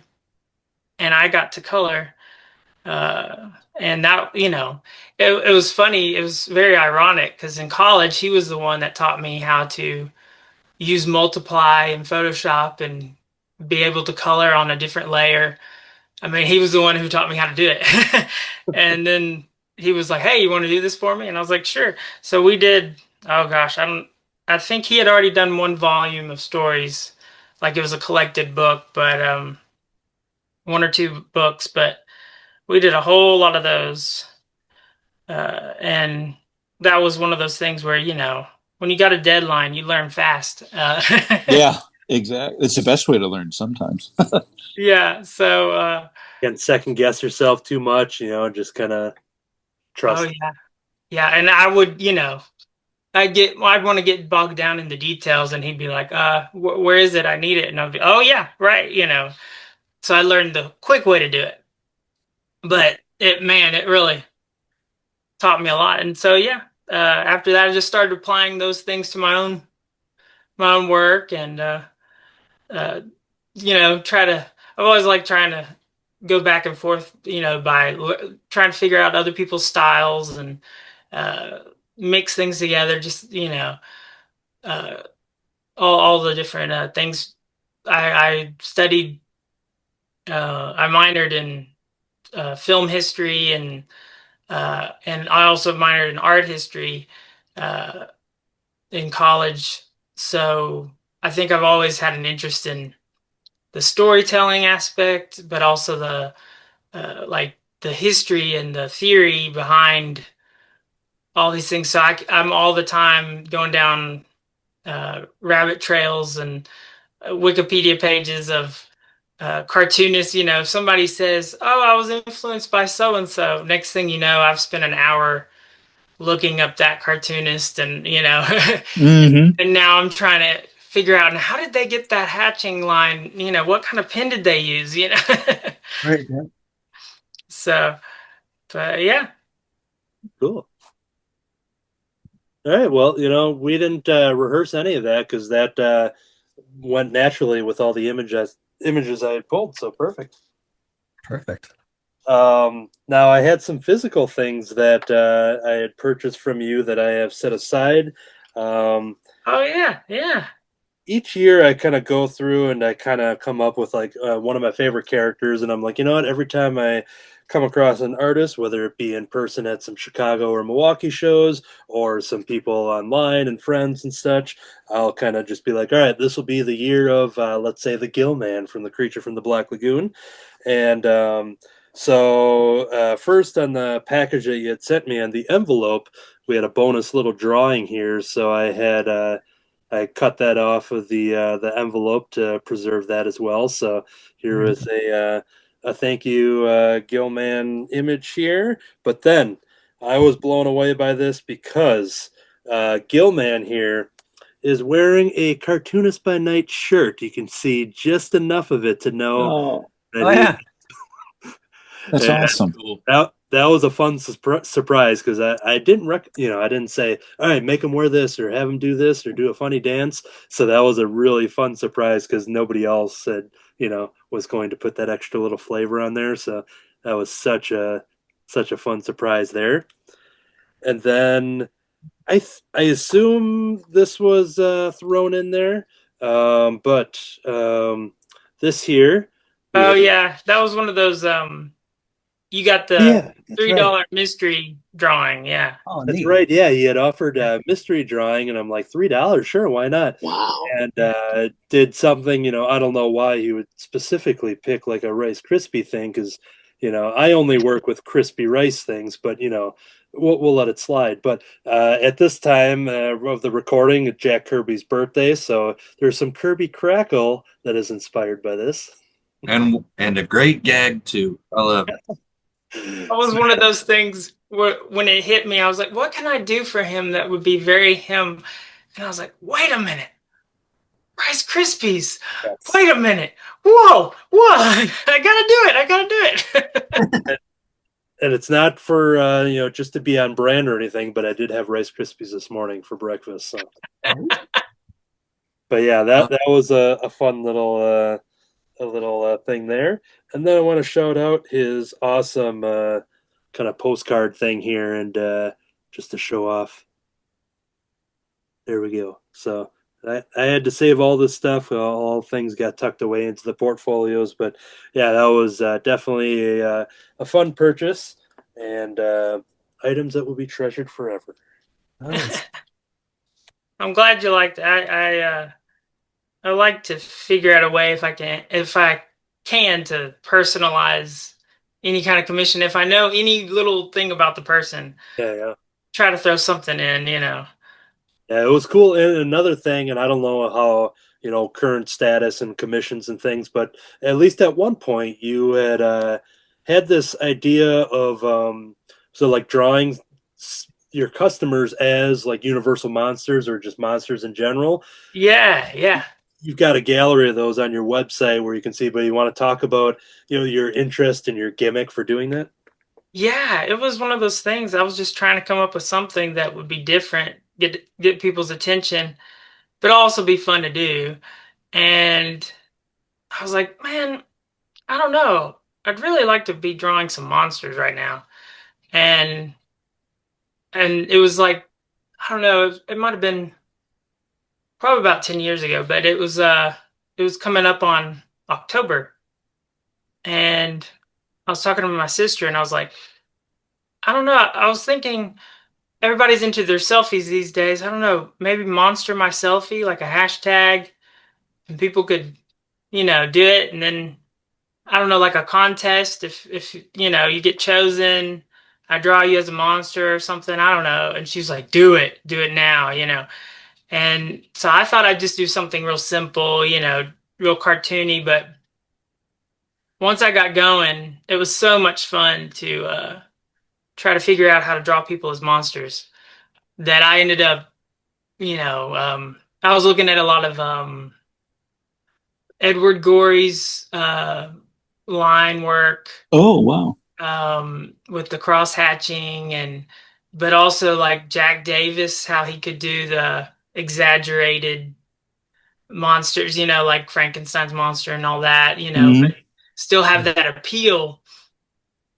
[SPEAKER 4] and I got to color. And that, it was funny. It was very ironic because in college, he was the one that taught me how to use multiply in Photoshop and be able to color on a different layer. I mean, he was the one who taught me how to do it. And then he was like, "Hey, you want to do this for me?" And I was like, "Sure." So we did, oh gosh, I think he had already done one volume of stories, like it was a collected book, but one or two books, but we did a whole lot of those. And that was one of those things where, when you got a deadline, you learn fast.
[SPEAKER 3] Yeah, exactly. It's the best way to learn sometimes.
[SPEAKER 4] Yeah. So,
[SPEAKER 2] Can't second guess yourself too much, just kind of trust.
[SPEAKER 4] oh yeah. Yeah. And I would, I'd want to get bogged down in the details and he'd be like, where is it? I need it. And I'd be, oh yeah, right. So I learned the quick way to do it, but it really taught me a lot. And so, yeah, after that, I just started applying those things to my own work and, I've always liked trying to go back and forth, by trying to figure out other people's styles and mix things together. Just, all the different things. I studied, I minored in film history and I also minored in art history in college. So I think I've always had an interest in the storytelling aspect, but also the like the history and the theory behind all these things. So I'm all the time going down rabbit trails and Wikipedia pages of cartoonists. If somebody says, "Oh, I was influenced by so and so," next thing you know, I've spent an hour looking up that cartoonist, and
[SPEAKER 3] Mm-hmm.
[SPEAKER 4] and now I'm trying to figure out how did they get that hatching line? What kind of pen did they use?
[SPEAKER 5] Right. Yeah.
[SPEAKER 4] So, but yeah.
[SPEAKER 2] Cool. All right. Well, we didn't rehearse any of that because that went naturally with all the images I had pulled. So perfect.
[SPEAKER 5] Perfect.
[SPEAKER 2] Now I had some physical things that I had purchased from you that I have set aside.
[SPEAKER 4] Oh yeah, yeah.
[SPEAKER 2] Each year I kind of go through and I kind of come up with like one of my favorite characters, and I'm like, you know what? Every time I come across an artist, whether it be in person at some Chicago or Milwaukee shows, or some people online and friends and such, I'll kind of just be like, all right, this will be the year of, let's say, the Gill Man from The Creature from the Black Lagoon, and so first on the package that you had sent me on the envelope, we had a bonus little drawing here, so I had. I cut that off of the envelope to preserve that as well. So here was a thank you Gilman image here. But then I was blown away by this because Gilman here is wearing a Cartoonist by Night shirt. You can see just enough of it to know that
[SPEAKER 5] yeah.
[SPEAKER 3] That's awesome.
[SPEAKER 6] Cool.
[SPEAKER 2] That was a fun surprise because I didn't I didn't say, all right, make him wear this or have him do this or do a funny dance. So that was a really fun surprise because nobody else said was going to put that extra little flavor on there. So that was such a fun surprise there. And then I assume this was thrown in there, but this here.
[SPEAKER 4] Oh yeah, that was one of those. You got the $3 mystery drawing, yeah.
[SPEAKER 5] Oh,
[SPEAKER 2] That's
[SPEAKER 5] neat.
[SPEAKER 2] right. Yeah, he had offered a mystery drawing, and I'm like, $3, sure, why not?
[SPEAKER 3] Wow.
[SPEAKER 2] And did something, I don't know why he would specifically pick like a Rice Krispie thing, because I only work with crispy rice things, but we'll let it slide. But at this time of the recording, it's Jack Kirby's birthday, so there's some Kirby crackle that is inspired by this.
[SPEAKER 6] And a great gag too. I love it.
[SPEAKER 4] That was one of those things where when it hit me, I was like, what can I do for him that would be very him? And I was like, wait a minute, Rice Krispies.
[SPEAKER 2] Yes.
[SPEAKER 4] Wait a minute. Whoa, whoa. I gotta do it. I gotta do it.
[SPEAKER 2] And it's not for just to be on brand or anything, but I did have Rice Krispies this morning for breakfast. So, but yeah, that was a fun little thing there. And then I want to shout out his awesome kind of postcard thing here, and just to show off. There we go. So I had to save all this stuff. All things got tucked away into the portfolios, but yeah, that was definitely a fun purchase, and items that will be treasured forever.
[SPEAKER 5] Nice.
[SPEAKER 4] I'm glad you liked it. I like to figure out a way if I can to personalize any kind of commission. If I know any little thing about the person,
[SPEAKER 2] Yeah.
[SPEAKER 4] try to throw something in, you know.
[SPEAKER 2] Yeah, it was cool. And another thing, and I don't know how, current status and commissions and things, but at least at one point you had this idea of so like drawing your customers as like universal monsters or just monsters in general.
[SPEAKER 4] Yeah.
[SPEAKER 2] You've got a gallery of those on your website where you can see, but you want to talk about, your interest and your gimmick for doing that?
[SPEAKER 4] Yeah, it was one of those things. I was just trying to come up with something that would be different, get people's attention, but also be fun to do. And I was like, man, I don't know. I'd really like to be drawing some monsters right now. And it was like, I don't know, it might have been probably about 10 years ago, but it was coming up on October. And I was talking to my sister and I was like, I don't know. I was thinking everybody's into their selfies these days. I don't know, maybe monster my selfie, like a hashtag, and people could, do it. And then I don't know, like a contest. If you get chosen, I draw you as a monster or something. I don't know. And she's like, do it now. And so I thought I'd just do something real simple, real cartoony. But once I got going, it was so much fun to try to figure out how to draw people as monsters that I ended up, I was looking at a lot of Edward Gorey's line work.
[SPEAKER 3] Oh, wow.
[SPEAKER 4] With the cross hatching but also like Jack Davis, how he could do the exaggerated monsters, like Frankenstein's monster and all that,
[SPEAKER 3] Mhm.
[SPEAKER 4] but still have that appeal.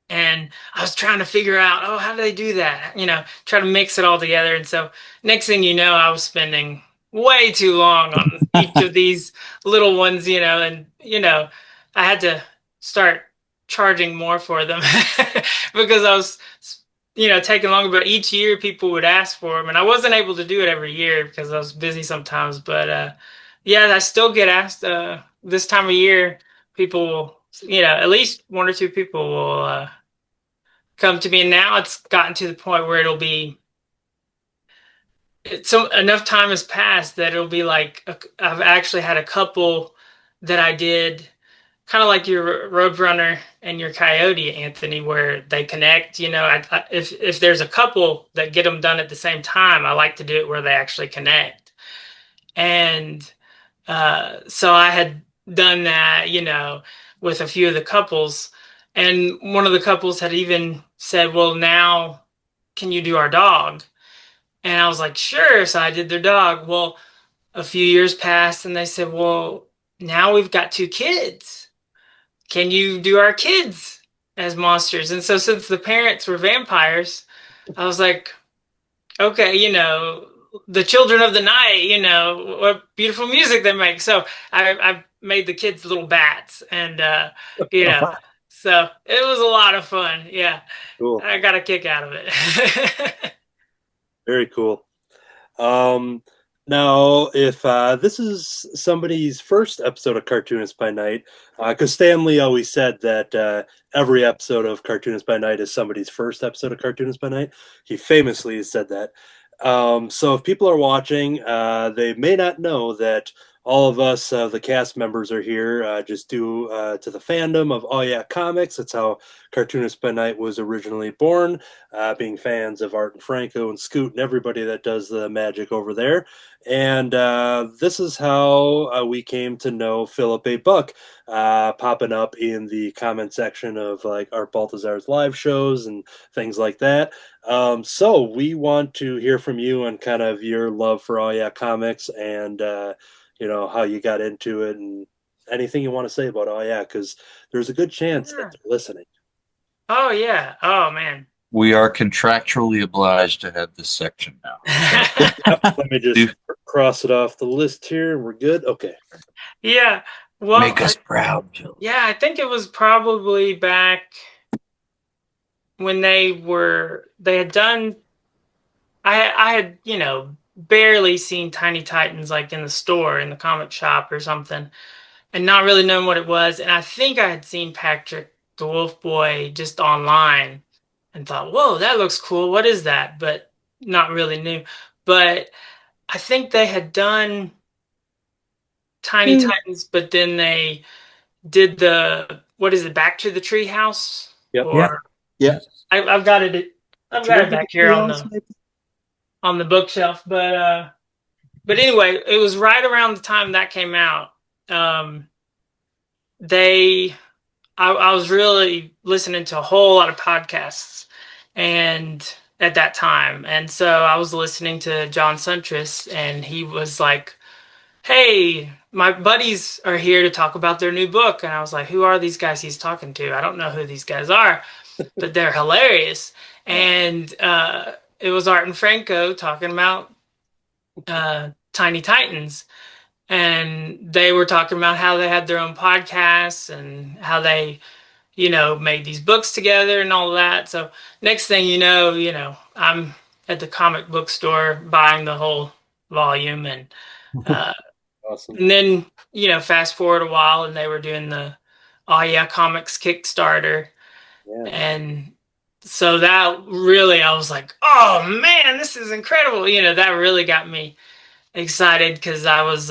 [SPEAKER 4] And I was trying to figure out, oh, how do they do that? Try to mix it all together. And so next thing you know, I was spending way too long on each of these little ones, and I had to start charging more for them because I was, taking longer. But each year people would ask for them, and I wasn't able to do it every year because I was busy sometimes. But yeah, I still get asked this time of year. People will, at least one or two people will come to me, and now it's gotten to the point where so enough time has passed that it'll be like I've actually had a couple that I did kind of like your Roadrunner and your Coyote, Anthony, where they connect. If there's a couple that get them done at the same time, I like to do it where they actually connect. And so I had done that, with a few of the couples, and one of the couples had even said, "Well, now can you do our dog?" And I was like, "Sure." So I did their dog. Well, a few years passed, and they said, "Well, now we've got two kids. Can you do our kids as monsters?" And so since the parents were vampires, I was like, okay, the children of the night, what beautiful music they make. So I made the kids little bats, and so it was a lot of fun. Yeah,
[SPEAKER 2] Cool.
[SPEAKER 4] I got a kick out of it.
[SPEAKER 2] Very cool. Now, if this is somebody's first episode of Cartoonist by Night, because Stanley always said that every episode of Cartoonist by Night is somebody's first episode of Cartoonist by Night. He famously said that. So if people are watching, they may not know that all of us, the cast members, are here just due to the fandom of Oh Yeah Comics. That's how Cartoonist by Night was originally born, being fans of Art and Franco and Scoot and everybody that does the magic over there. And this is how we came to know Philip A. Buck, popping up in the comment section of like Art Baltazar's live shows and things like that. So we want to hear from you on kind of your love for Oh Yeah Comics and how you got into it and anything you want to say about Oh Yeah, because there's a good chance that
[SPEAKER 4] Yeah.
[SPEAKER 2] they're listening.
[SPEAKER 4] Oh yeah. Oh man.
[SPEAKER 6] We are contractually obliged to have this section now.
[SPEAKER 2] Let me just cross it off the list here and we're good. Okay.
[SPEAKER 4] Yeah. Well,
[SPEAKER 6] Make us proud, Jill.
[SPEAKER 4] yeah, I think it was probably back when they had done. I had barely seen Tiny Titans like in the store in the comic shop or something, and not really knowing what it was. And I think I had seen Patrick the Wolf Boy just online and thought, "Whoa, that looks cool. What is that?" But not really knew. But I think they had done Tiny Titans, but then they did the what is it, Back to the Treehouse?
[SPEAKER 2] Yep.
[SPEAKER 4] Or
[SPEAKER 3] Yeah.
[SPEAKER 4] I've got it. I've got it back here on the bookshelf. But anyway, it was right around the time that came out. I was really listening to a whole lot of podcasts, and at that time, and so I was listening to John Suntress, and he was like, "Hey, my buddies are here to talk about their new book," and I was like, "Who are these guys he's talking to? I don't know who these guys are, but they're hilarious." And it was Art and Franco talking about Tiny Titans, and they were talking about how they had their own podcasts and how they made these books together and all of that. So next thing I'm at the comic book store buying the whole volume, and
[SPEAKER 2] Awesome.
[SPEAKER 4] and then fast forward a while, and they were doing the Oh Yeah Comics Kickstarter.
[SPEAKER 2] Yeah.
[SPEAKER 4] And so that really, I was like, oh man, this is incredible. That really got me excited because I was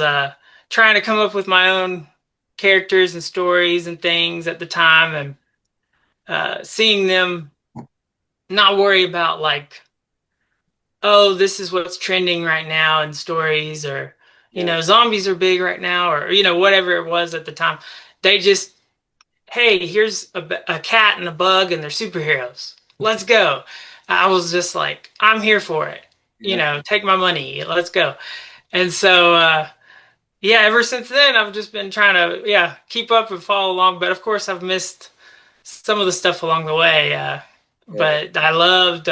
[SPEAKER 4] trying to come up with my own characters and stories and things at the time, and seeing them not worry about like, oh, this is what's trending right now in stories, or zombies are big right now, or whatever it was at the time. They just, hey, here's a cat and a bug and they're superheroes. Let's go. I was just like, I'm here for it. Take my money. Let's go. And so yeah, ever since then I've just been trying to keep up and follow along, but of course I've missed some of the stuff along the way. But I loved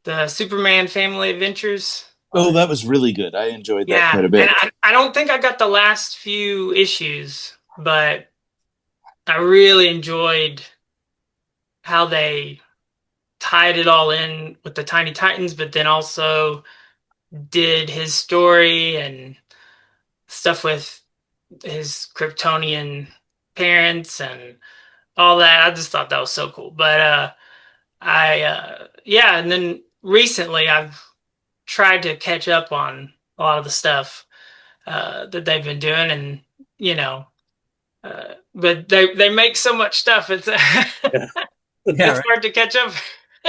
[SPEAKER 4] the Superman Family Adventures.
[SPEAKER 3] Oh, that was really good. I enjoyed that quite a bit.
[SPEAKER 4] And I don't think I got the last few issues, but I really enjoyed how they tied it all in with the Tiny Titans, but then also did his story and stuff with his Kryptonian parents and all that. I just thought that was so cool. But and then recently I've tried to catch up on a lot of the stuff that they've been doing, and but they make so much stuff. It's it's hard to catch up.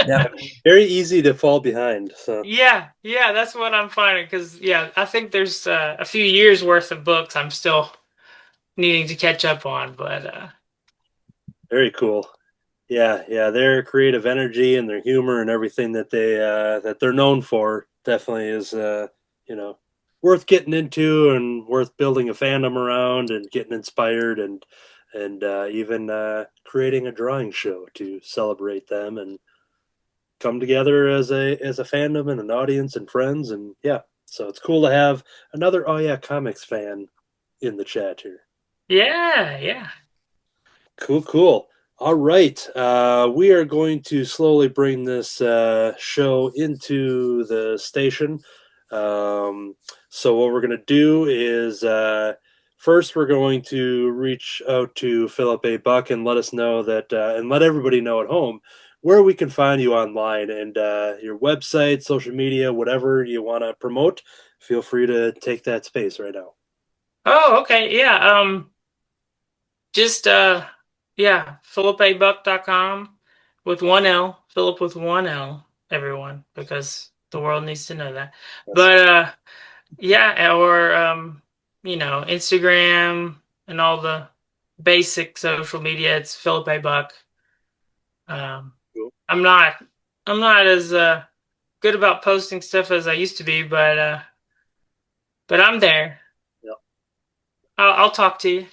[SPEAKER 5] Yeah.
[SPEAKER 2] Very easy to fall behind. So
[SPEAKER 4] Yeah, that's what I'm finding. Because I think there's a few years worth of books I'm still needing to catch up on. But
[SPEAKER 2] very cool. Yeah, their creative energy and their humor and everything that they're known for definitely is worth getting into and worth building a fandom around and getting inspired and even creating a drawing show to celebrate them and come together as a fandom and an audience and friends. And so it's cool to have another Oh Yeah Comics fan in the chat here.
[SPEAKER 4] yeah.
[SPEAKER 2] Cool. All right. We are going to slowly bring this show into the station. So what we're going to do is first we're going to reach out to Philip A. Buck and let us know that, and let everybody know at home, where we can find you online and your website, social media, whatever you want to promote. Feel free to take that space right now.
[SPEAKER 4] Oh, okay. Yeah. Just yeah, philipabuck.com with one L, Philip with one L, everyone, because the world needs to know that. But yeah, or Instagram and all the basic social media, it's Philip A. Buck.
[SPEAKER 2] Cool.
[SPEAKER 4] I'm not as good about posting stuff as I used to be, but I'm there.
[SPEAKER 2] Yep.
[SPEAKER 4] I'll talk to you.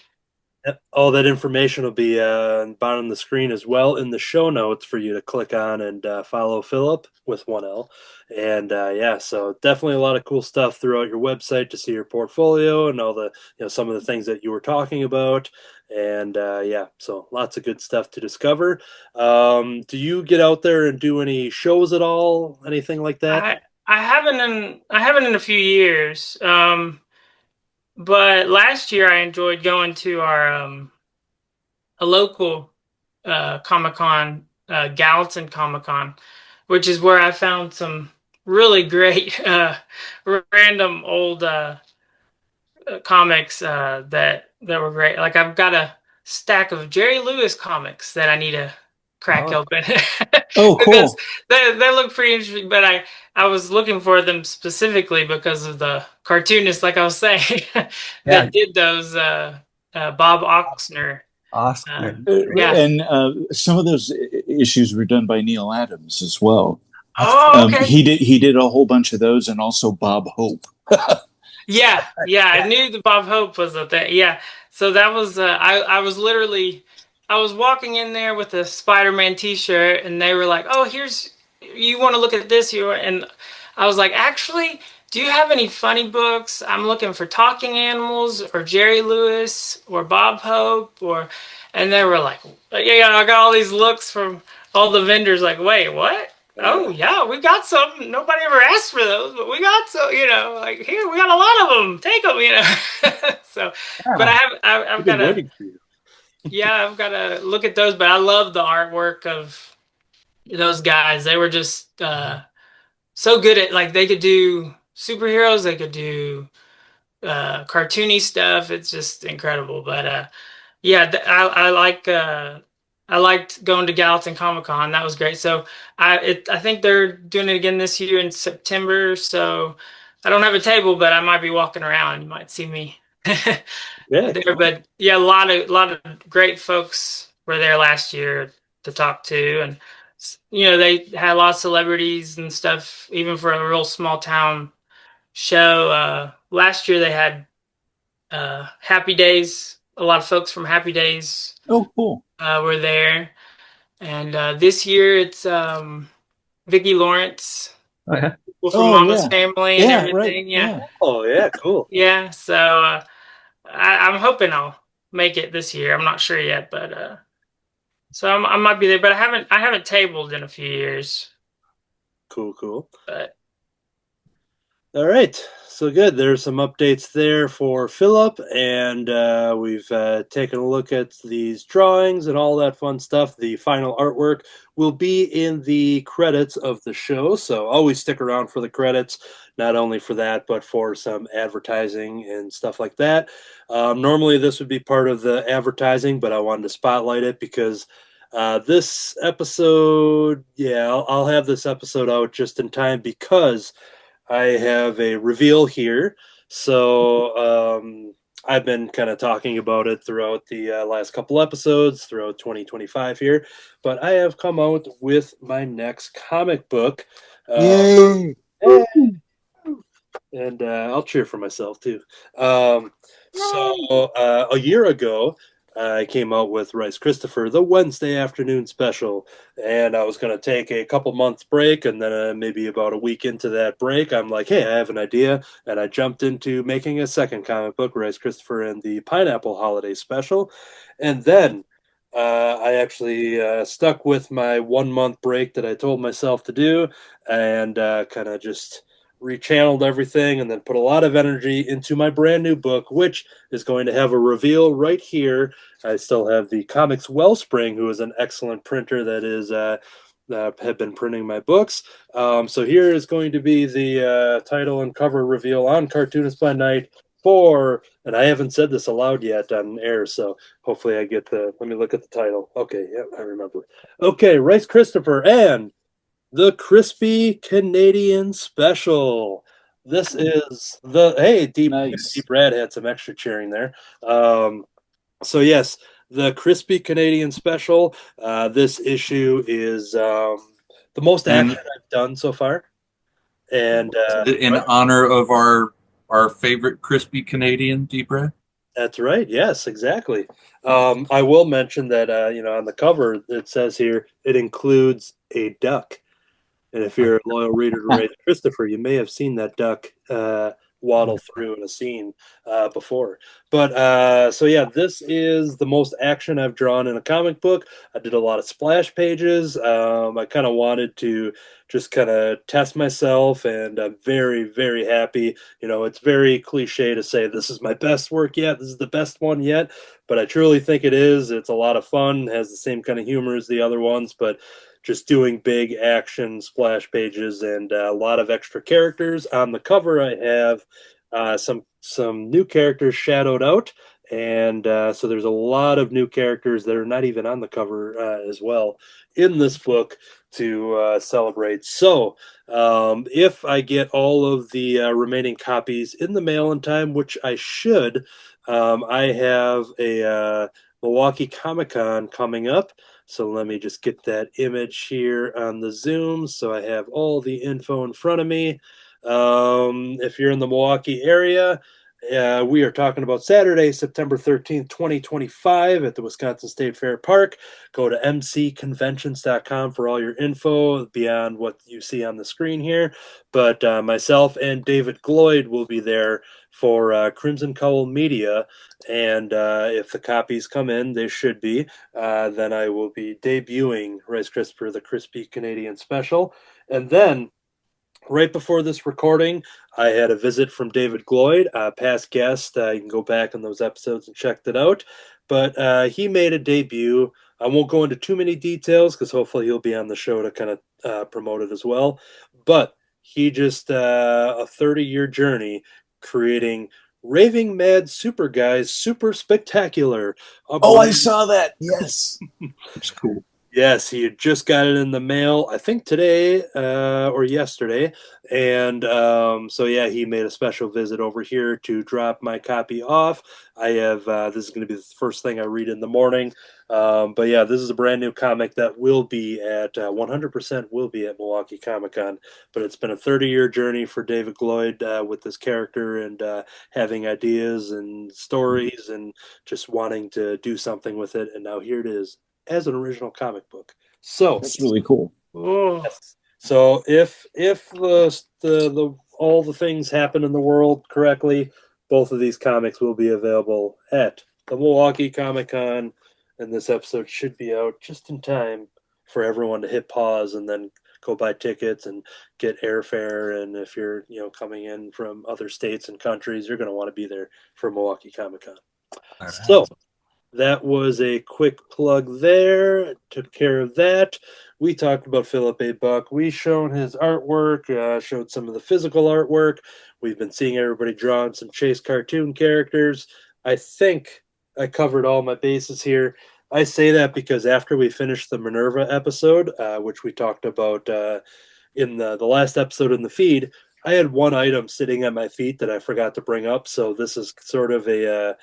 [SPEAKER 2] Yep. All that information will be bottom of the screen as well in the show notes for you to click on and follow Philip with 1L. And yeah, so definitely a lot of cool stuff throughout your website to see your portfolio and all the, some of the things that you were talking about. And yeah, so lots of good stuff to discover. Do you get out there and do any shows at all? Anything like that?
[SPEAKER 4] I haven't in a few years. But last year I enjoyed going to our a local Comic-Con, Gallatin Comic-Con, which is where I found some really great random old comics that were great. Like I've got a stack of Jerry Lewis comics that I need to crack open.
[SPEAKER 3] Oh, cool.
[SPEAKER 4] They look pretty interesting, but I was looking for them specifically because of the cartoonist, like I was saying, that did those Bob Oxner.
[SPEAKER 5] Awesome.
[SPEAKER 4] Yeah.
[SPEAKER 3] And some of those issues were done by Neil Adams as well.
[SPEAKER 4] Oh, okay.
[SPEAKER 3] He did a whole bunch of those, and also Bob Hope.
[SPEAKER 4] Yeah, I knew the Bob Hope was a thing. Yeah, so that was I was literally I was walking in there with a Spider-Man T-shirt, and they were like, "Oh, you want to look at this?" And I was like, "Actually, do you have any funny books? I'm looking for Talking Animals or Jerry Lewis or Bob Hope or," and they were like, "Yeah, I got all these looks from all the vendors. Like, wait, what?" Oh yeah, we got some. Nobody ever asked for those, but we got some. Like here, we got a lot of them. Take them, So, but I've got to. Yeah, I've got to look at those. But I love the artwork of those guys. They were just so good at, like, they could do superheroes. They could do cartoony stuff. It's just incredible. But yeah, I liked going to Gallatin Comic Con. That was great. So I think they're doing it again this year in September. So I don't have a table, but I might be walking around. You might see me there. Cool. But yeah, a lot of great folks were there last year to talk to, and they had a lot of celebrities and stuff, even for a real small town show. Last year they had Happy Days. A lot of folks from Happy Days.
[SPEAKER 3] Oh, cool.
[SPEAKER 4] Were there, and this year it's Vicki Lawrence.
[SPEAKER 5] Oh, yeah.
[SPEAKER 4] People from Mama's Family and everything.
[SPEAKER 3] Right.
[SPEAKER 4] Yeah.
[SPEAKER 2] Oh yeah, cool.
[SPEAKER 4] Yeah. So I'm hoping I'll make it this year. I'm not sure yet, but so I might be there. But I haven't tabled in a few years.
[SPEAKER 2] Cool.
[SPEAKER 4] But
[SPEAKER 2] all right, so good. There's some updates there for Philip, and we've taken a look at these drawings and all that fun stuff. The final artwork will be in the credits of the show, so always stick around for the credits, not only for that, but for some advertising and stuff like that. Normally this would be part of the advertising, but I wanted to spotlight it because this episode, I'll have this episode out just in time because I have a reveal here. So I've been kind of talking about it throughout the last couple episodes, throughout 2025 here. But I have come out with my next comic book.
[SPEAKER 3] Yay!
[SPEAKER 2] And I'll cheer for myself, too. So a year ago, I came out with Rice Christopher, the Wednesday afternoon special, and I was going to take a couple months break, and then maybe about a week into that break, I'm like, hey, I have an idea, and I jumped into making a second comic book, Rice Christopher and the Pineapple Holiday Special, and then I actually stuck with my 1 month break that I told myself to do, and kind of just rechanneled everything and then put a lot of energy into my brand new book, which is going to have a reveal right here. I still have the Comics Wellspring, who is an excellent printer that is that have been printing my books. So here is going to be the title and cover reveal on Cartoonist by Night for, and I haven't said this aloud yet on air, so hopefully I get the, let me look at the title. Okay, yeah, I remember. Okay, Rice Christopher and the Crispy Canadian Special. This is the, hey,
[SPEAKER 3] Nice.
[SPEAKER 2] Deep Brad had some extra cheering there. So yes, the Crispy Canadian Special. This issue is the most action
[SPEAKER 6] And
[SPEAKER 2] I've done so far, and
[SPEAKER 6] in honor of our favorite crispy Canadian, deep red.
[SPEAKER 2] that's right. Yes, exactly. I will mention that on the cover it says here it includes a duck. And if you're a loyal reader to Ray Christopher, you may have seen that duck waddle through in a scene before. But so yeah, this is the most action I've drawn in a comic book. I did a lot of splash pages. I kind of wanted to just kind of test myself, and I'm very, very happy. It's very cliche to say this is my best work yet. This is the best one yet, but I truly think it is. It's a lot of fun. Has the same kind of humor as the other ones, but just doing big action splash pages and a lot of extra characters. On the cover, I have some new characters shadowed out, and so there's a lot of new characters that are not even on the cover as well in this book to celebrate. So if I get all of the remaining copies in the mail in time, which I should, I have a Milwaukee Comic Con coming up. So let me just get that image here on the Zoom so I have all the info in front of me. If you're in the Milwaukee area, we are talking about Saturday, September 13th, 2025 at the Wisconsin State Fair Park. Go to mcconventions.com for all your info beyond what you see on the screen here. But myself and David Gloyd will be there for Crimson Cowl Media. And if the copies come in, they should be, then I will be debuting Rice Christopher, the Crispy Canadian Special. And then right before this recording, I had a visit from David Gloyd, past guest. You can go back in those episodes and check that out. But he made a debut. I won't go into too many details because hopefully he'll be on the show to kind of promote it as well. But he just a 30-year journey creating Raving Mad Super Guys Super Spectacular.
[SPEAKER 3] Oh, I saw that. Yes.
[SPEAKER 6] It's cool.
[SPEAKER 2] Yes, he had just got it in the mail, I think today or yesterday. And so, yeah, he made a special visit over here to drop my copy off. I have, this is going to be the first thing I read in the morning. But yeah, this is a brand new comic that will be at 100% will be at Milwaukee Comic Con. But it's been a 30-year journey for David Gloyd with this character and having ideas and stories and just wanting to do something with it. And now here it is as an original comic book. So
[SPEAKER 3] That's really cool.
[SPEAKER 4] Oh,
[SPEAKER 2] yes. So if the all the things happen in the world correctly, both of these comics will be available at the Milwaukee Comic Con, and this episode should be out just in time for everyone to hit pause and then go buy tickets and get airfare. And if you're coming in from other states and countries, you're going to want to be there for Milwaukee Comic Con.
[SPEAKER 5] All right.
[SPEAKER 2] So that was a quick plug there. Took care of that. We talked about Philip A. Buck. We shown his artwork, showed some of the physical artwork. We've been seeing everybody drawing some Chase cartoon characters. I think I covered all my bases here. I say that because after we finished the Minerva episode, which we talked about in the last episode in the feed, I had one item sitting at my feet that I forgot to bring up. So this is sort of a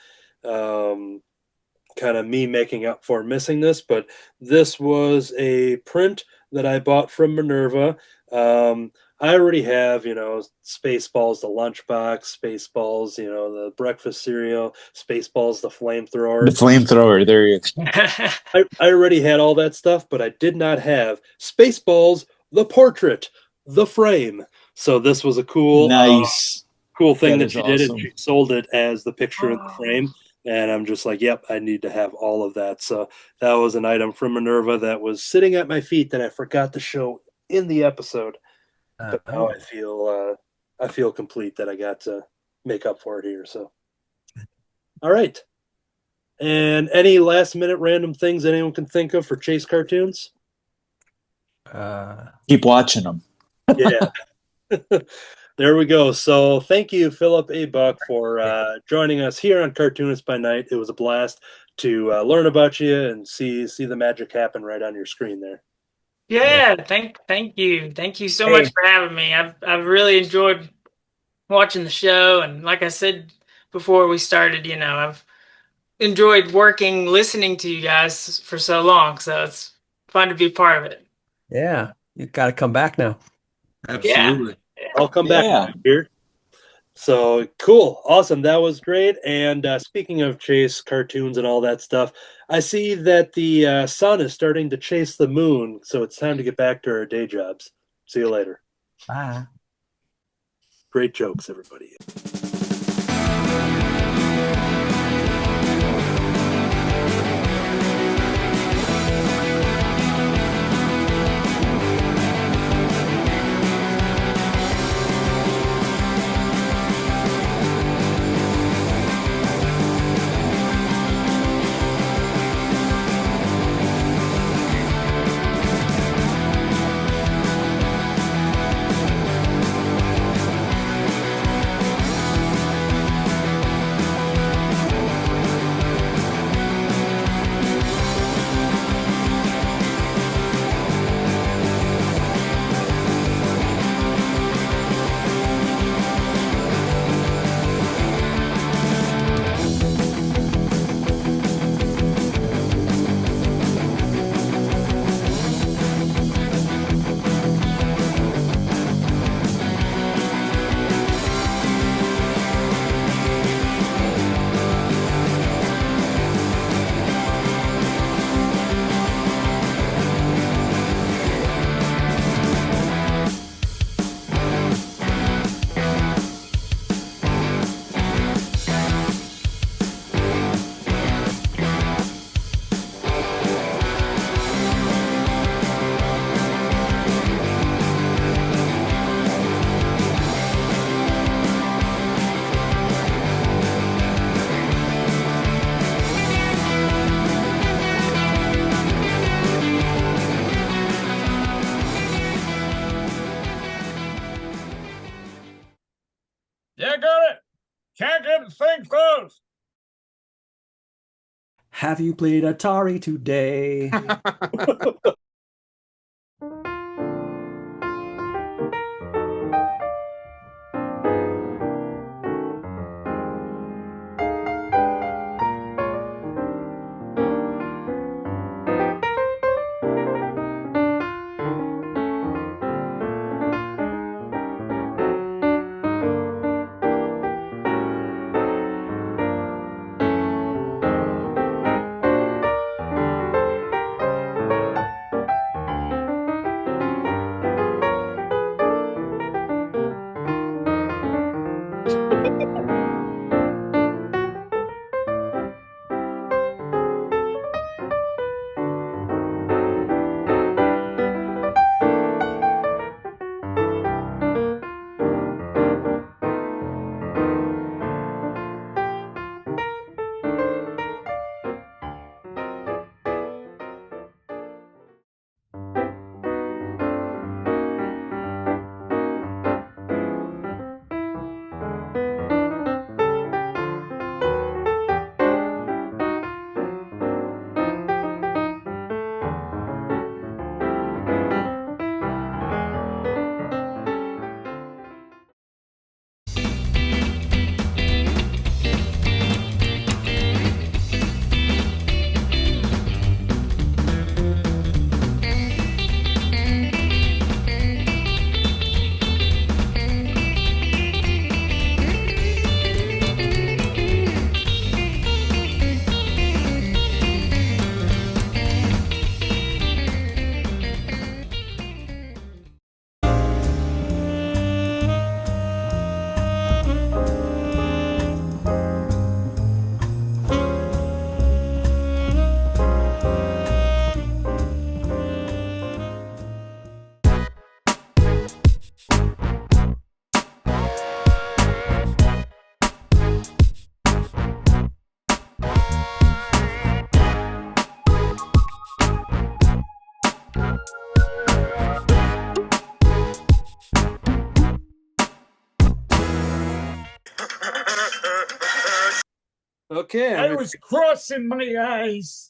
[SPEAKER 2] kind of me making up for missing this, but this was a print that I bought from Minerva. I already have, Spaceballs, the lunchbox, Spaceballs, the breakfast cereal, Spaceballs, the flamethrower.
[SPEAKER 3] The flamethrower. There you go.
[SPEAKER 2] I already had all that stuff, but I did not have Spaceballs, the portrait, the frame. So this was a cool,
[SPEAKER 3] Nice.
[SPEAKER 2] cool thing
[SPEAKER 3] That
[SPEAKER 2] that
[SPEAKER 3] is
[SPEAKER 2] she did, and
[SPEAKER 3] awesome.
[SPEAKER 2] she sold it as the picture in the
[SPEAKER 4] Oh.
[SPEAKER 2] frame. And I'm just like, yep, I need to have all of that. So that was an item from Minerva that was sitting at my feet that I forgot to show in the episode. But now I feel complete that I got to make up for it here. So, all right. And any last minute random things anyone can think of for Chase cartoons?
[SPEAKER 3] Keep watching them.
[SPEAKER 2] Yeah. There we go. So thank you, Philip A. Buck, for joining us here on Cartoonist by Night. It was a blast to learn about you and see the magic happen right on your screen there.
[SPEAKER 4] Yeah, thank you so much for having me. I've really enjoyed watching the show, and like I said before we started, I've enjoyed listening to you guys for so long, so it's fun to be part of it.
[SPEAKER 5] Yeah, you got to come back now.
[SPEAKER 6] Absolutely.
[SPEAKER 2] I'll come
[SPEAKER 3] Yeah.
[SPEAKER 2] back here. So cool. Awesome. That was great. And speaking of chase cartoons and all that stuff, I see that the sun is starting to chase the moon. So it's time to get back to our day jobs. See you later.
[SPEAKER 5] Bye.
[SPEAKER 2] Great jokes, everybody.
[SPEAKER 7] Yeah, got it. Can't get the thing closed.
[SPEAKER 5] Have you played Atari today?
[SPEAKER 2] Okay.
[SPEAKER 7] I was crossing my eyes.